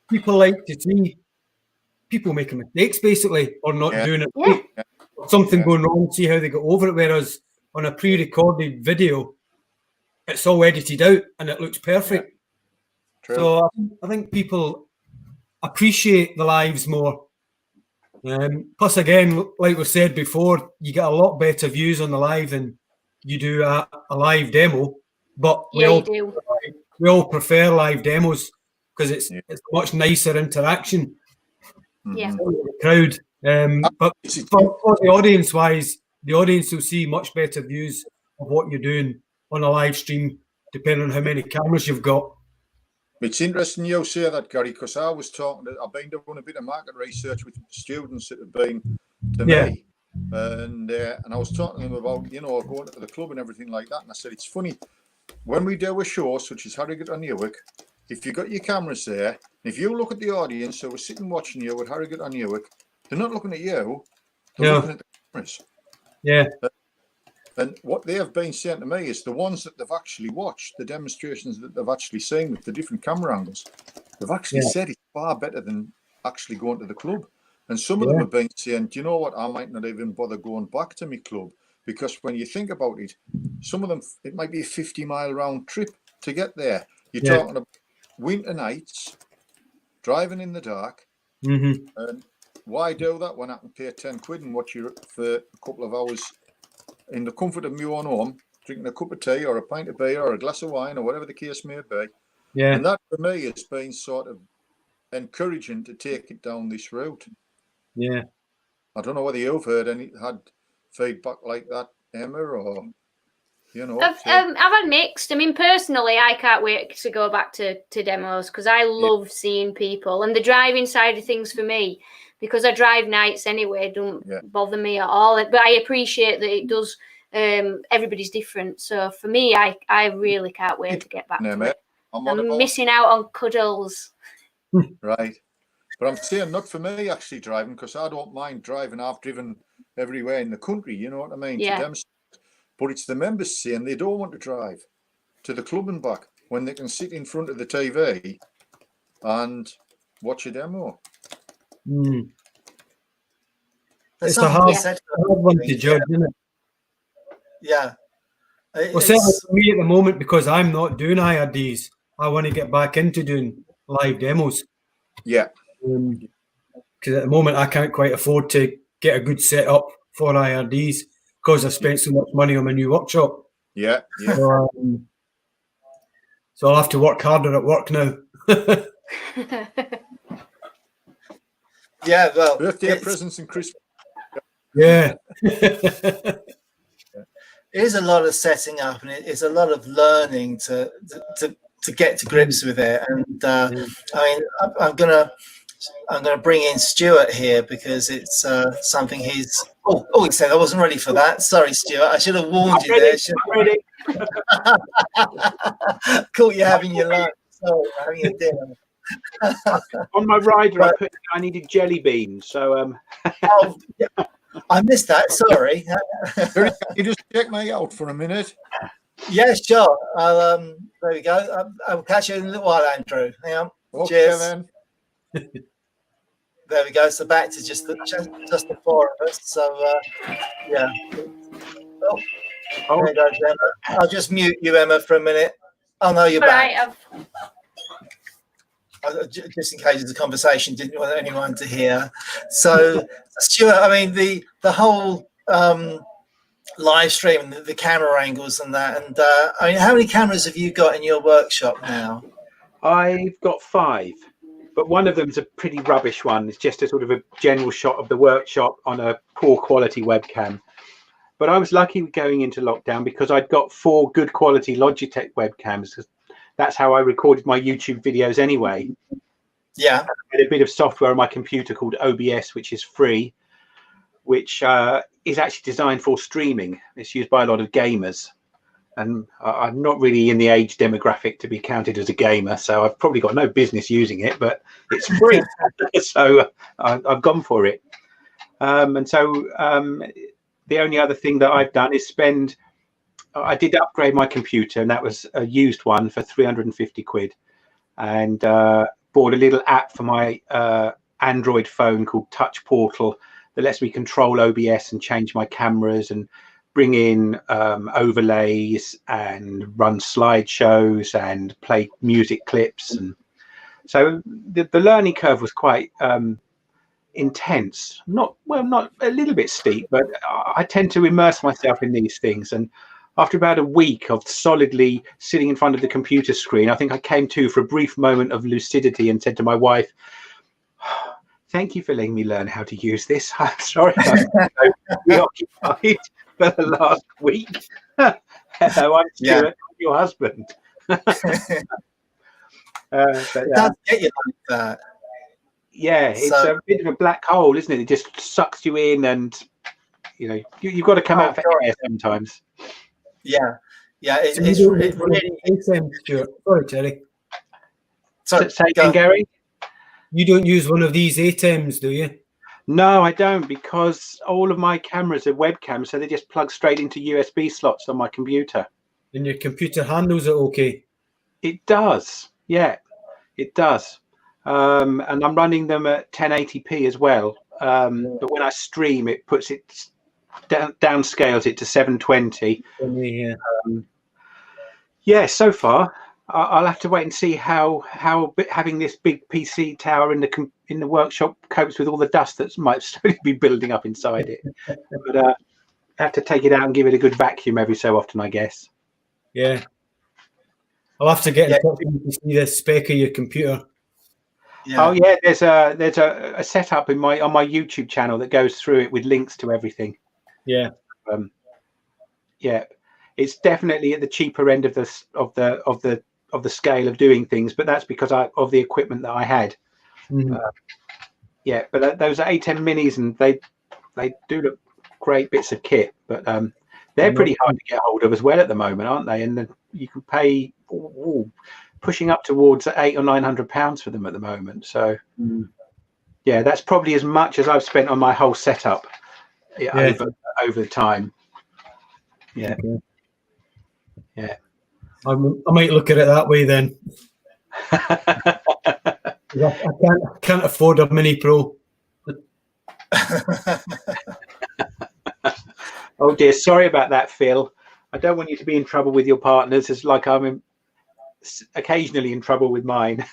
people like to see people making mistakes basically, or not doing it right. Something going wrong, see how they get over it. Whereas on a pre-recorded video, it's all edited out and it looks perfect. True. So I think people appreciate the lives more. Plus, again, like we said before, you get a lot better views on the live than you do a live demo. But we all prefer live demos because it's much nicer interaction. Yeah. The crowd. But for the audience wise, the audience will see much better views of what you're doing on a live stream, depending on how many cameras you've got. It's interesting you say that, Gary, because I've been doing a bit of market research with students that have been to me, and I was talking to them about, going to the club and everything like that, and I said, it's funny, when we do a show such as Harrogate or Newark, if you've got your cameras there, if you look at the audience who are sitting watching you at Harrogate or Newark, they're not looking at you, they're looking at the cameras. Yeah. And what they have been saying to me is the ones that they've actually watched, the demonstrations that they've actually seen with the different camera angles, they've actually said it's far better than actually going to the club. And some of them have been saying, do you know what, I might not even bother going back to my club, because when you think about it, some of them, it might be a 50-mile round trip to get there. You're talking about winter nights, driving in the dark, and why do that when I can pay 10 quid and watch you for a couple of hours in the comfort of my own home, drinking a cup of tea or a pint of beer or a glass of wine or whatever the case may be. Yeah. And that for me has been sort of encouraging to take it down this route. Yeah. I don't know whether you've had feedback like that, Emma, or I've had mixed. I mean, personally, I can't wait to go back to demos because I love seeing people, and the driving side of things for me, because I drive nights anyway, don't bother me at all. But I appreciate that it does. Everybody's different, so for me, I really can't wait to get back to it. I'm missing out on cuddles. Right. But I'm saying not for me actually driving, because I don't mind driving. I've driven everywhere in the country, you know what I mean? Yeah. To demonstrate. But it's the members saying they don't want to drive to the club and back when they can sit in front of the TV and watch a demo. It's a hard one to judge, isn't it? Yeah. Well, certainly for me at the moment, because I'm not doing IRDs, I want to get back into doing live demos. Yeah. Because at the moment, I can't quite afford to get a good setup for IRDs because I've spent so much money on my new workshop. Yeah. Yeah. So I'll have to work harder at work now. Yeah, well, birthday presents and Christmas. Yeah. It is a lot of setting up, and it's a lot of learning to get to grips with it. And I mean, I'm gonna I'm going to bring in Stuart here because it's something he's. Oh, he said I wasn't ready for that. Sorry, Stuart. I should have warned you there. Ready. Caught you having your lunch. Sorry, having your dinner. On my rider, I needed jelly beans. So Oh, yeah. I missed that. Sorry. Can you just check me out for a minute? Yeah, sure. I'll, there we go. I'll catch you in a little while, Andrew. Hang on. Okay, Cheers. then. There we go. So back to just the four of us. So yeah. Oh, there you go, Emma. I'll just mute you, Emma, for a minute. Oh no, you're back. Right, Just in case there's a conversation, didn't want anyone to hear. So, Stuart, I mean the whole live stream, the camera angles and that, and I mean, how many cameras have you got in your workshop now? I've got 5, but one of them's a pretty rubbish one. It's just a sort of a general shot of the workshop on a poor quality webcam. But I was lucky going into lockdown because I'd got 4 good quality Logitech webcams. That's how I recorded my YouTube videos anyway. Yeah. I had a bit of software on my computer called OBS, which is free, which is actually designed for streaming. It's used by a lot of gamers. And I'm not really in the age demographic to be counted as a gamer, so I've probably got no business using it, but it's free. So I've gone for it. And so the only other thing that I've done is I did upgrade my computer, and that was a used one for 350 quid, and bought a little app for my Android phone called Touch Portal that lets me control OBS and change my cameras and bring in overlays and run slideshows and play music clips. And so the learning curve was quite intense. Not a little bit steep, but I tend to immerse myself in these things. And after about a week of solidly sitting in front of the computer screen, I think I came to for a brief moment of lucidity and said to my wife, "Thank you for letting me learn how to use this. I'm sorry I was so preoccupied for the last week." Hello, I'm Stuart, your husband. But, it does get you like that. Yeah, it's a bit of a black hole, isn't it? It just sucks you in, and you've got to come out for air sometimes. Yeah, it's really. Sorry, Terry. Sorry, say again, Gary. You don't use one of these ATEMs, do you? No, I don't, because all of my cameras are webcams, so they just plug straight into USB slots on my computer. And your computer handles it okay? It does, yeah, it does. And I'm running them at 1080p as well. But when I stream, it puts it downscales it to 720. Yeah, so far I'll have to wait and see how having this big PC tower in the workshop copes with all the dust that might slowly be building up inside it. But I have to take it out and give it a good vacuum every so often, I guess. Yeah, I'll have to get in touch with you to see the spec of your computer. Yeah. Oh yeah, there's a setup on my YouTube channel that goes through it with links to everything. Yeah. Yeah, it's definitely at the cheaper end of the scale of doing things, but that's because of the equipment that I had. Yeah, but those are A10 minis, and they do look great bits of kit, but they're pretty hard to get hold of as well at the moment, aren't they? And you can pay pushing up towards £800 or £900 for them at the moment. So yeah, that's probably as much as I've spent on my whole setup over time. Yeah. Okay. Yeah. I might look at it that way then. I can't afford a Mini Pro. Oh dear, sorry about that, Phil. I don't want you to be in trouble with your partners, as like I'm occasionally in trouble with mine.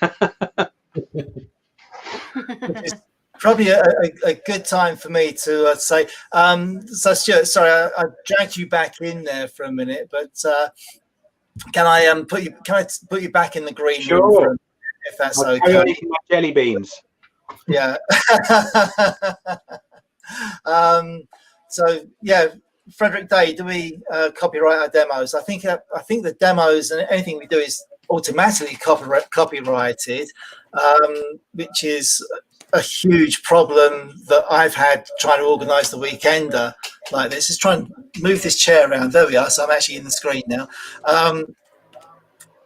It's probably a good time for me to say. So Stuart, sorry, I dragged you back in there for a minute, but can I put you back in the green room for a minute, if that's okay? I'm eating my jelly beans. Yeah. So yeah, Frederick Day, do we copyright our demos? I think the demos and anything we do is automatically copyrighted, which is a huge problem that I've had trying to organise the weekender like this is trying to move this chair around. There we are. So I'm actually in the screen now.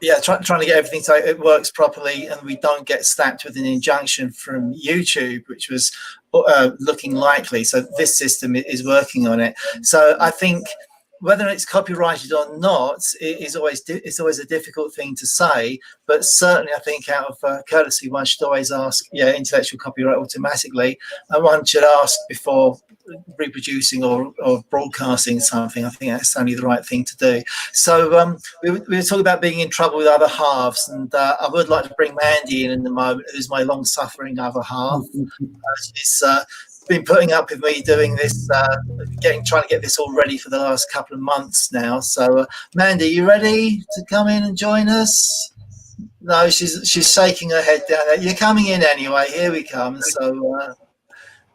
Yeah, trying to get everything so it works properly and we don't get slapped with an injunction from YouTube, which was looking likely. So this system is working on it. So I think whether it's copyrighted or not it's always a difficult thing to say. But certainly, I think out of courtesy, one should always ask, intellectual copyright automatically, and one should ask before reproducing or broadcasting something. I think that's only the right thing to do. So we were talking about being in trouble with other halves, and I would like to bring Mandy in the moment, who's my long-suffering other half. She's been putting up with me doing this, trying to get this all ready for the last couple of months now. So Mandy, you ready to come in and join us? No, she's shaking her head down there. You're coming in anyway. Here we come. So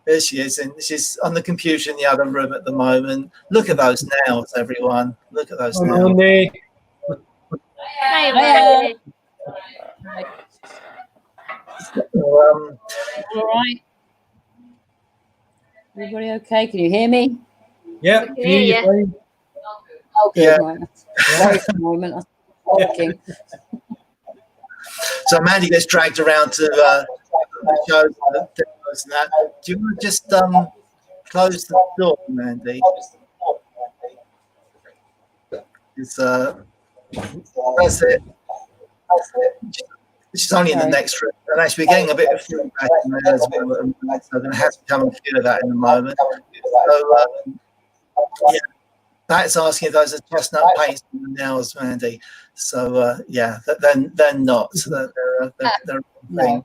there she is, and she's on the computer in the other room at the moment. Look at those nails, everyone. Look at those nails. Hi, Mandy. All right. Everybody okay? Can you hear me? Yeah, can hear you. Okay, Yeah. right. Sorry for the moment. I was talking. So Mandy gets dragged around to the shows and the demos and that. Do you want to just close the door, Mandy? That's it. She's only in the next room. And actually, we're getting a bit of feedback in there as well. So I'm going to have to come and cure that in a moment. So, yeah, that's asking if those are chestnut paints on the nails, Mandy. So, yeah, they're not. They're a thing.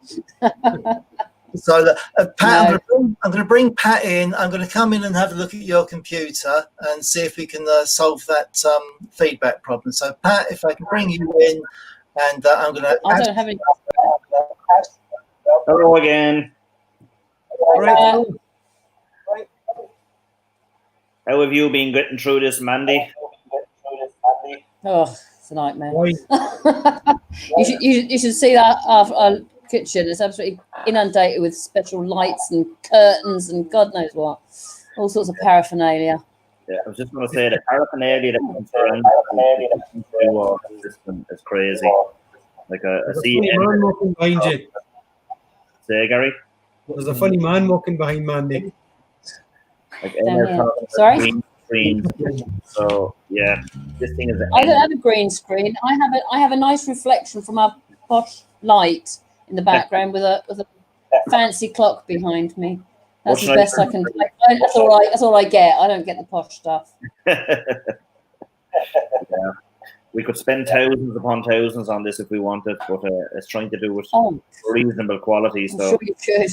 So, Pat, I'm going to bring Pat in. I'm going to come in and have a look at your computer and see if we can solve that feedback problem. So, Pat, if I can bring you in, and I'm going to. I don't have any. Hello again. Right. How have you been getting through this, Mandy? Oh, it's a nightmare. Why? You should see that our kitchen. It's absolutely inundated with special lights and curtains and God knows what. All sorts of paraphernalia. Yeah, I was just going to say the paraphernalia that comes around the system is crazy. Like I see. There's a funny man walking behind you. Say, Gary. There's a funny man walking behind Mandy. Like Down here. Sorry? green screen. So yeah, this thing is. I don't have a green screen. I have a nice reflection from our posh light in the background with a fancy clock behind me. That's What's the best I can do. That's all right. That's all I get. I don't get the posh stuff. Yeah. We could spend thousands upon thousands on this if we wanted, but it's trying to do with reasonable quality. I'm So sure you could.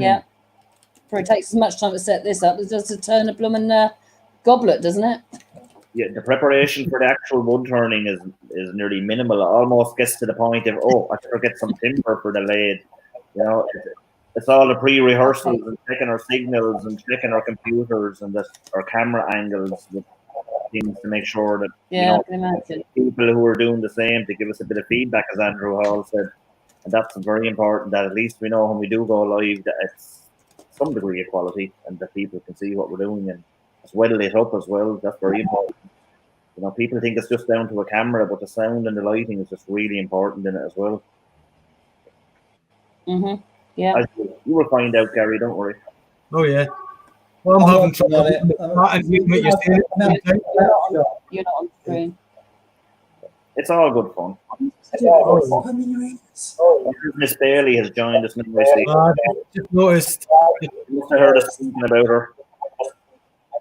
Yeah. Probably takes as much time to set this up as it does to turn a blooming goblet, doesn't it? yeah, the preparation for the actual wood turning is nearly minimal. It almost gets to the point of, oh, I should get some timber for the lathe. You know, it's all the pre-rehearsals and checking our signals and checking our computers and our camera angles with things to make sure that I can imagine. People who are doing the same to give us a bit of feedback, as Andrew Hall said. And that's very important, that at least we know when we do go live that it's some degree of quality and that people can see what we're doing and it's well lit up as well. That's very important. You know, people think it's just down to a camera, but the sound and the lighting is just really important in it as well. Mm-hmm. Yeah. As you will find out, Gary, don't worry. Oh, yeah. Well, I'm having trouble. You're not on screen. It's all good fun. Miss Bailey has joined us now. I just noticed. You must have heard us speaking about her.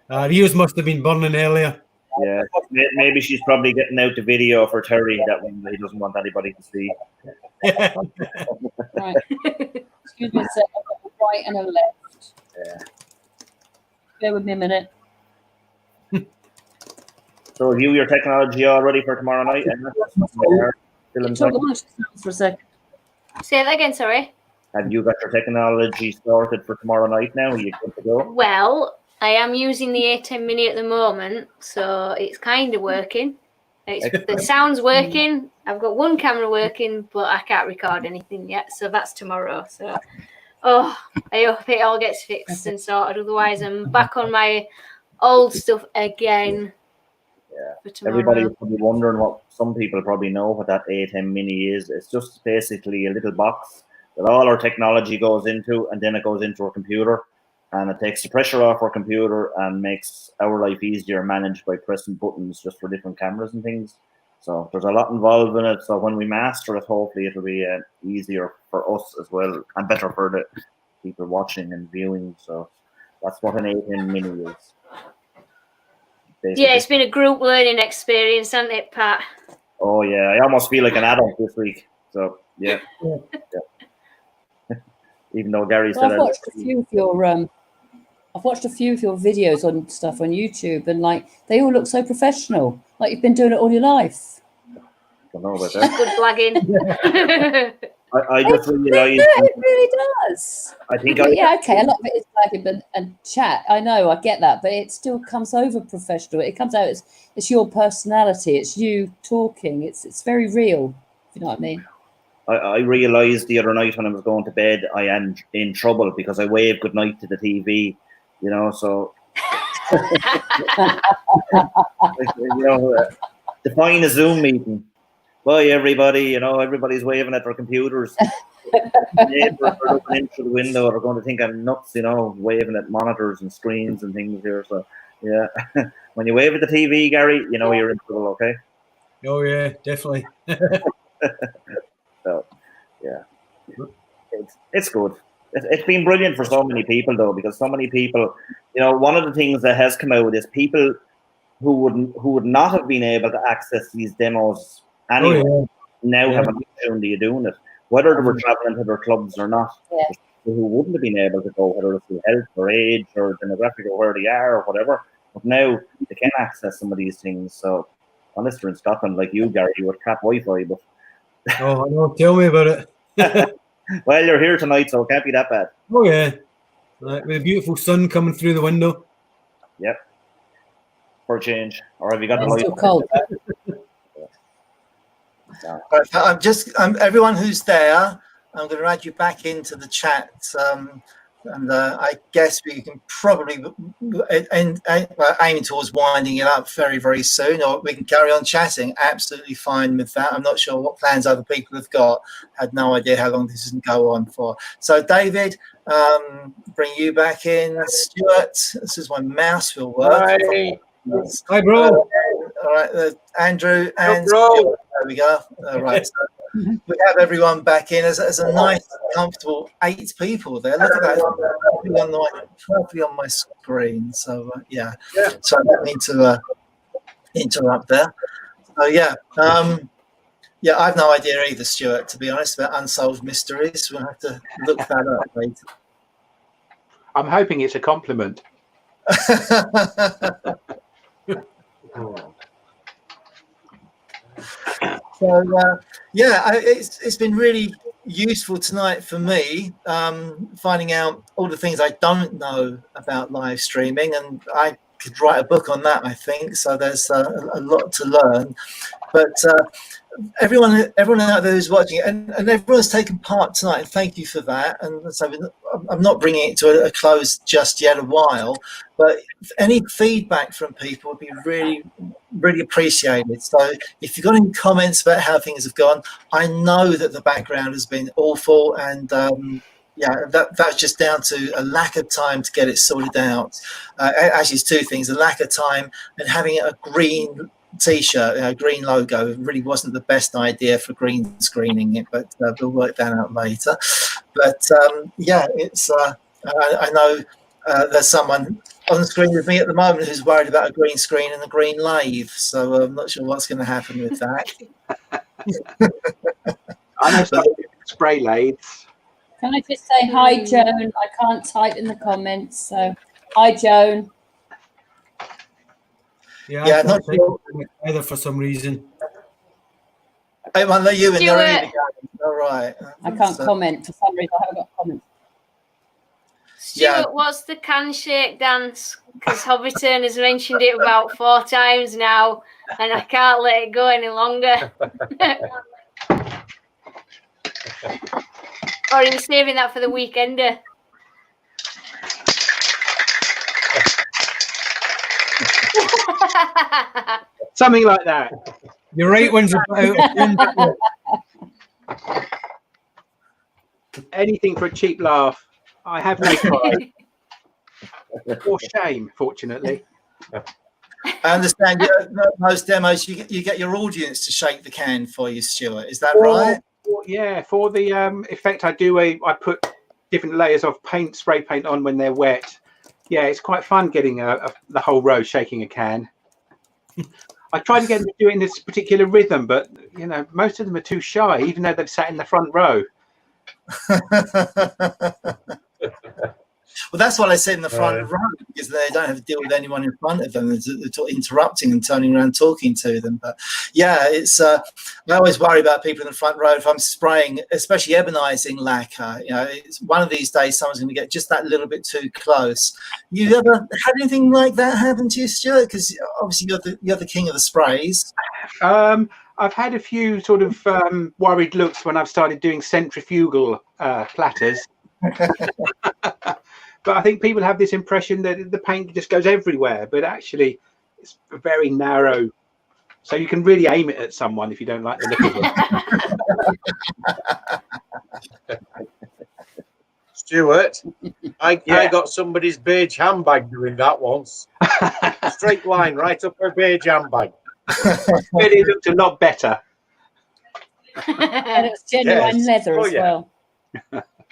The ears must have been burning earlier. Yeah, maybe she's probably getting out the video for Terry, that one that he doesn't want anybody to see. Right. Excuse me a sec. I've got a right and a left. Yeah. Bear with me a minute. So have you your technology all ready for tomorrow night? Talk amongst yourselves for a second. Say that again, sorry. Have you got your technology sorted for tomorrow night now? Are you good to go? Well, I am using the A10 Mini at the moment, so it's kind of working. The sound's working. I've got one camera working, but I can't record anything yet. So that's tomorrow. So, I hope it all gets fixed and sorted. Otherwise, I'm back on my old stuff again. Yeah. For tomorrow. Everybody's probably wondering what some people probably know what that ATEM Mini is. It's just basically a little box that all our technology goes into, and then it goes into our computer, and it takes the pressure off our computer and makes our life easier managed by pressing buttons just for different cameras and things. So there's a lot involved in it. So when we master it, hopefully it'll be easier for us as well, and better for the people watching and viewing. So that's what an ATEM Mini is. Basically. Yeah, it's been a group learning experience, hasn't it, Pat? Oh yeah, I almost feel like an adult this week. So yeah. Even though Gary said I've watched a few of your videos on stuff on YouTube, and like they all look so professional. Like you've been doing it all your life. I don't know about that. Good blagging. I just realised it really does. I think okay, a lot of it is blagging and chat. I know, I get that, but it still comes over professional. It comes out it's your personality. It's you talking. It's very real. If you know what I mean. I realised the other night when I was going to bed, I am in trouble because I waved goodnight to the TV. You know, so define a Zoom meeting. Bye, everybody. You know, everybody's waving at their computers. Neighbors are looking in through the window. They're going to think I'm nuts, you know, waving at monitors and screens and things here. So, yeah. When you wave at the TV, Gary, you know you're in trouble, okay? Oh, yeah, definitely. So, yeah. It's good. It's been brilliant for so many people, though, because so many people, you know, one of the things that has come out is people who would not have been able to access these demos anyway, now have an opportunity of doing it, whether they were traveling to their clubs or not. Yeah. People who wouldn't have been able to go, whether it's through health or age or demographic or where they are or whatever, but now they can access some of these things. So, unless they're in Scotland like you, Gary, with crap Wi-Fi, but oh, I know, tell me about it. well, you're here tonight, so it can't be that bad. Oh yeah, right, with a beautiful sun coming through the window. Yep. For a change, or have you got the It's light? still cold. I'm everyone who's there, I'm going to add you back into the chat, and I guess we can probably aiming towards winding it up very, very soon, or we can carry on chatting. Absolutely fine with that. I'm not sure what plans other people have got. Had no idea how long this is going to go on for. So, David, bring you back in. Stuart, this is my mouse will work. Hi, bro. All right, Andrew and bro. Stuart. There we go. All right. So we have everyone back in as a nice, comfortable 8 people there. Look at that. Perfectly on my screen. So, yeah. So I don't need to interrupt there. So, yeah. Yeah, I have no idea either, Stuart, to be honest, about unsolved mysteries. We'll have to look that up later. I'm hoping it's a compliment. So yeah, it's been really useful tonight for me, finding out all the things I don't know about live streaming, and I could write a book on that, I think. So there's a lot to learn, but everyone out there who's watching, and everyone's taken part tonight, and thank you for that. And so I'm not bringing it to a close just yet a while, but any feedback from people would be really, really appreciated. So if you've got any comments about how things have gone, I know that the background has been awful, and yeah, that's just down to a lack of time to get it sorted out. Actually, it's 2 things: a lack of time and having a green T-shirt, a green logo. It really wasn't the best idea for green screening it, but we'll work that out later. But yeah, it's I know there's someone on the screen with me at the moment who's worried about a green screen and a green lathe, so I'm not sure what's going to happen with that. I know some spray lathes. Can I just say hi, Joan? I can't type in the comments, so hi, Joan. Yeah, not sure. either for some reason. I want to let you in Stuart. there. All right. I can't comment for some reason. I haven't got comments. Stuart, Yeah. what's the can shake dance? Because Hobbiton has mentioned it about 4 times now, and I can't let it go any longer. Or are you saving that for the weekender? Something like that. You're right, one's about Anything for a cheap laugh. I have no pride or shame, fortunately. I understand most demos you get your audience to shake the can for you, Stuart. Is that right? For the effect I do, I put different layers of spray paint on when they're wet. Yeah, it's quite fun getting the whole row shaking a can. I try to get them to do it in this particular rhythm, but you know, most of them are too shy, even though they've sat in the front row. Well, that's what I said in the front row, because they don't have to deal with anyone in front of them. They're interrupting and turning around talking to them. But yeah, it's I always worry about people in the front row if I'm spraying, especially ebonizing lacquer. You know, it's one of these days someone's going to get just that little bit too close. You ever had anything like that happen to you, Stuart? Because obviously you're the king of the sprays. I've had a few sort of worried looks when I've started doing centrifugal platters. But I think people have this impression that the paint just goes everywhere, but actually it's very narrow. So you can really aim it at someone if you don't like the look of it. Stuart, I got somebody's beige handbag doing that once. Straight line right up her beige handbag. It looked a lot better. And it's genuine leather as well.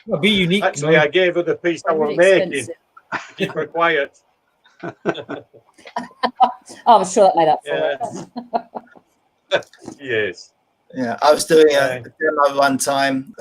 It'll be unique. Actually, I gave her the piece I was making. Keep her quiet. I'm sure that made up for it. Yes. Yeah, I was doing a demo one time,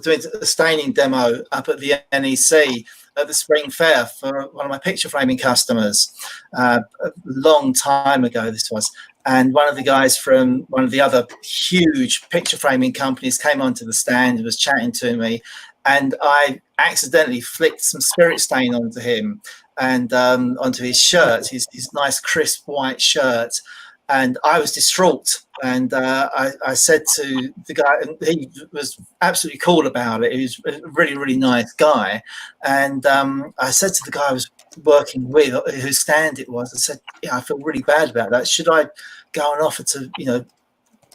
doing a staining demo up at the NEC at the Spring Fair for one of my picture framing customers. A long time ago this was. And one of the guys from one of the other huge picture framing companies came onto the stand and was chatting to me. And I accidentally flicked some spirit stain onto him and onto his shirt, his nice crisp white shirt. And I was distraught. And I said to the guy, and he was absolutely cool about it. He was a really, really nice guy. And I said to the guy I was working with, whose stand it was, I said, yeah, I feel really bad about that. Should I go and offer to,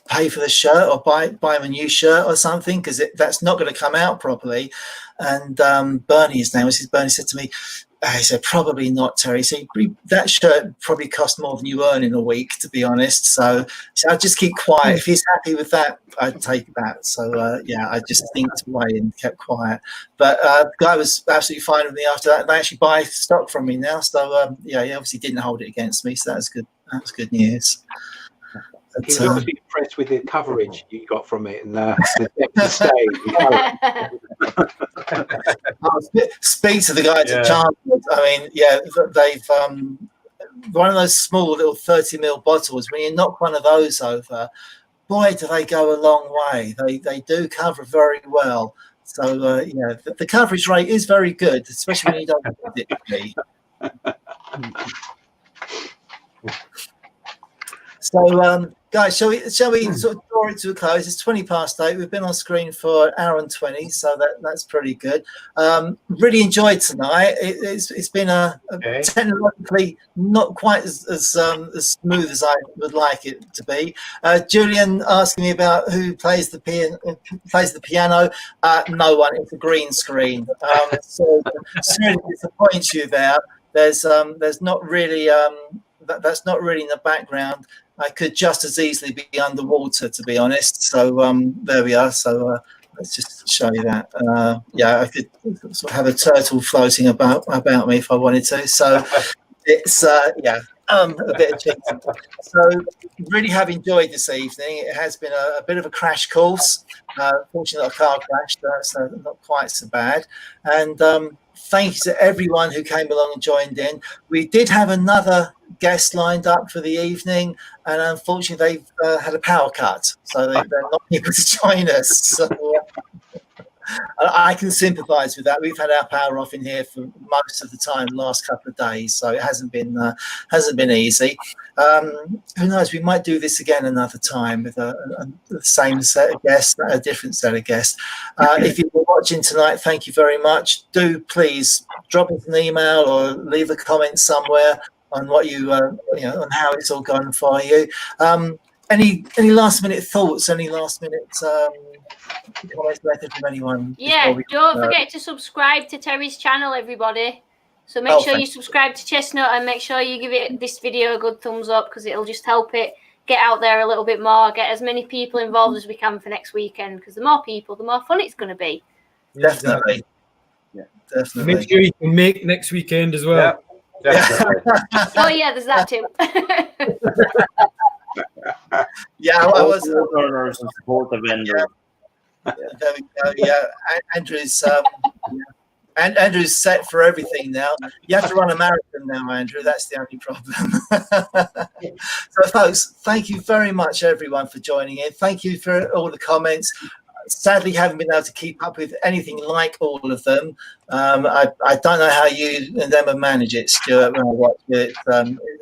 pay for the shirt or buy him a new shirt or something? Because that's not going to come out properly. And Bernie, his name was, Bernie said to me, he said, probably not, Terry. So that shirt probably cost more than you earn in a week, to be honest. So I'll just keep quiet. If he's happy with that, I'd take that. So I just thinked away and kept quiet. But the guy was absolutely fine with me after that. And they actually buy stock from me now. So he obviously didn't hold it against me. So that was good. That was good news. He was obviously impressed with the coverage you got from it and the depth of stage. Speak to the guys at Chandler's. I mean, they've one of those small little 30ml bottles. When you knock one of those over, boy, do they go a long way. They do cover very well. So the coverage rate is very good, especially when you don't want it to be. So, guys, shall we sort of draw it to a close? It's 8:20. We've been on screen for 1:20, so that's pretty good. Really enjoyed tonight. It's been technologically not quite as smooth as I would like it to be. Julian asking me about who plays the piano. No one. It's a green screen. So sorry to disappoint you there. There's not really that's not really in the background. I could just as easily be underwater, to be honest. So there we are. So let's just show you that. I could sort of have a turtle floating about me if I wanted to. So it's a bit of cheating. So really have enjoyed this evening. It has been a bit of a crash course. Fortunately, not a car crash, so not quite so bad. And thank you to everyone who came along and joined in. We did have another guest lined up for the evening, and unfortunately they've had a power cut, so they're not able to join us. So I can sympathise with that. We've had our power off in here for most of the time the last couple of days, so it hasn't been easy. Who knows? We might do this again another time with the same set of guests, a different set of guests. If you were watching tonight, thank you very much. Do please drop us an email or leave a comment somewhere on what you on how it's all gone for you. Any last minute thoughts? Any last minute comments left from anyone? Yeah, don't forget to subscribe to Terry's channel, everybody. So make sure you subscribe to Chestnut and make sure you give this video a good thumbs up, because it'll just help it get out there a little bit more, get as many people involved as we can for next weekend, because the more people, the more fun it's going to be. Definitely. Yeah, definitely. Make sure you can make next weekend as well. Yeah, definitely. Oh yeah, there's that too. Yeah, I was. And support the vendor. Yeah, there we go. Yeah, Andrew's. And Andrew's set for everything now. You have to run a marathon now, Andrew. That's the only problem. So, folks, thank you very much, everyone, for joining in. Thank you for all the comments. Sadly, haven't been able to keep up with anything like all of them. I don't know how you and them have managed it, Stuart, when I watched it.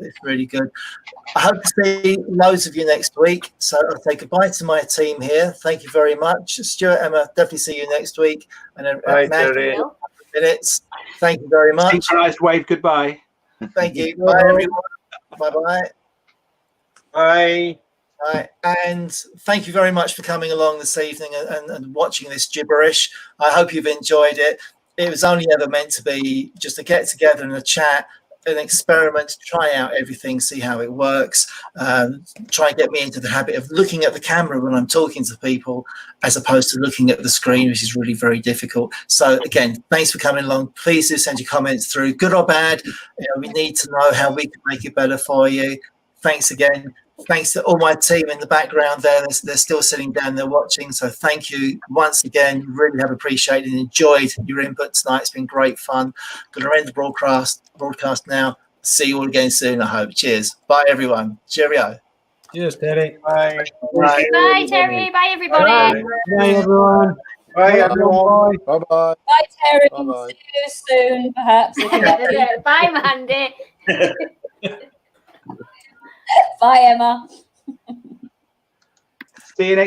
It's really good. I hope to see loads of you next week. So I'll say goodbye to my team here. Thank you very much. Stuart, Emma, definitely see you next week. And then minutes. Thank you very much. Synchronized wave goodbye. Thank you. Bye, everyone. Bye-bye. Bye. Right. And thank you very much for coming along this evening and watching this gibberish. I hope you've enjoyed it. It was only ever meant to be just a get together and a chat, an experiment to try out everything, see how it works, try and get me into the habit of looking at the camera when I'm talking to people as opposed to looking at the screen, which is really very difficult. So again, thanks for coming along. Please do send your comments through, good or bad. We need to know how we can make it better for you. Thanks again. Thanks to all my team in the background there. They're still sitting down there watching. So thank you once again. Really have appreciated and enjoyed your input tonight. It's been great fun. Going to end the broadcast now. See you all again soon, I hope. Cheers. Bye, everyone. Cheerio. Cheers, Terry. Bye. Bye. Bye, Terry. Bye, everybody. Bye. Bye, everyone. Bye, everyone. Bye bye. Bye, Terry. Bye-bye. See you soon, perhaps. Bye, Mandy. Bye, Emma. See you next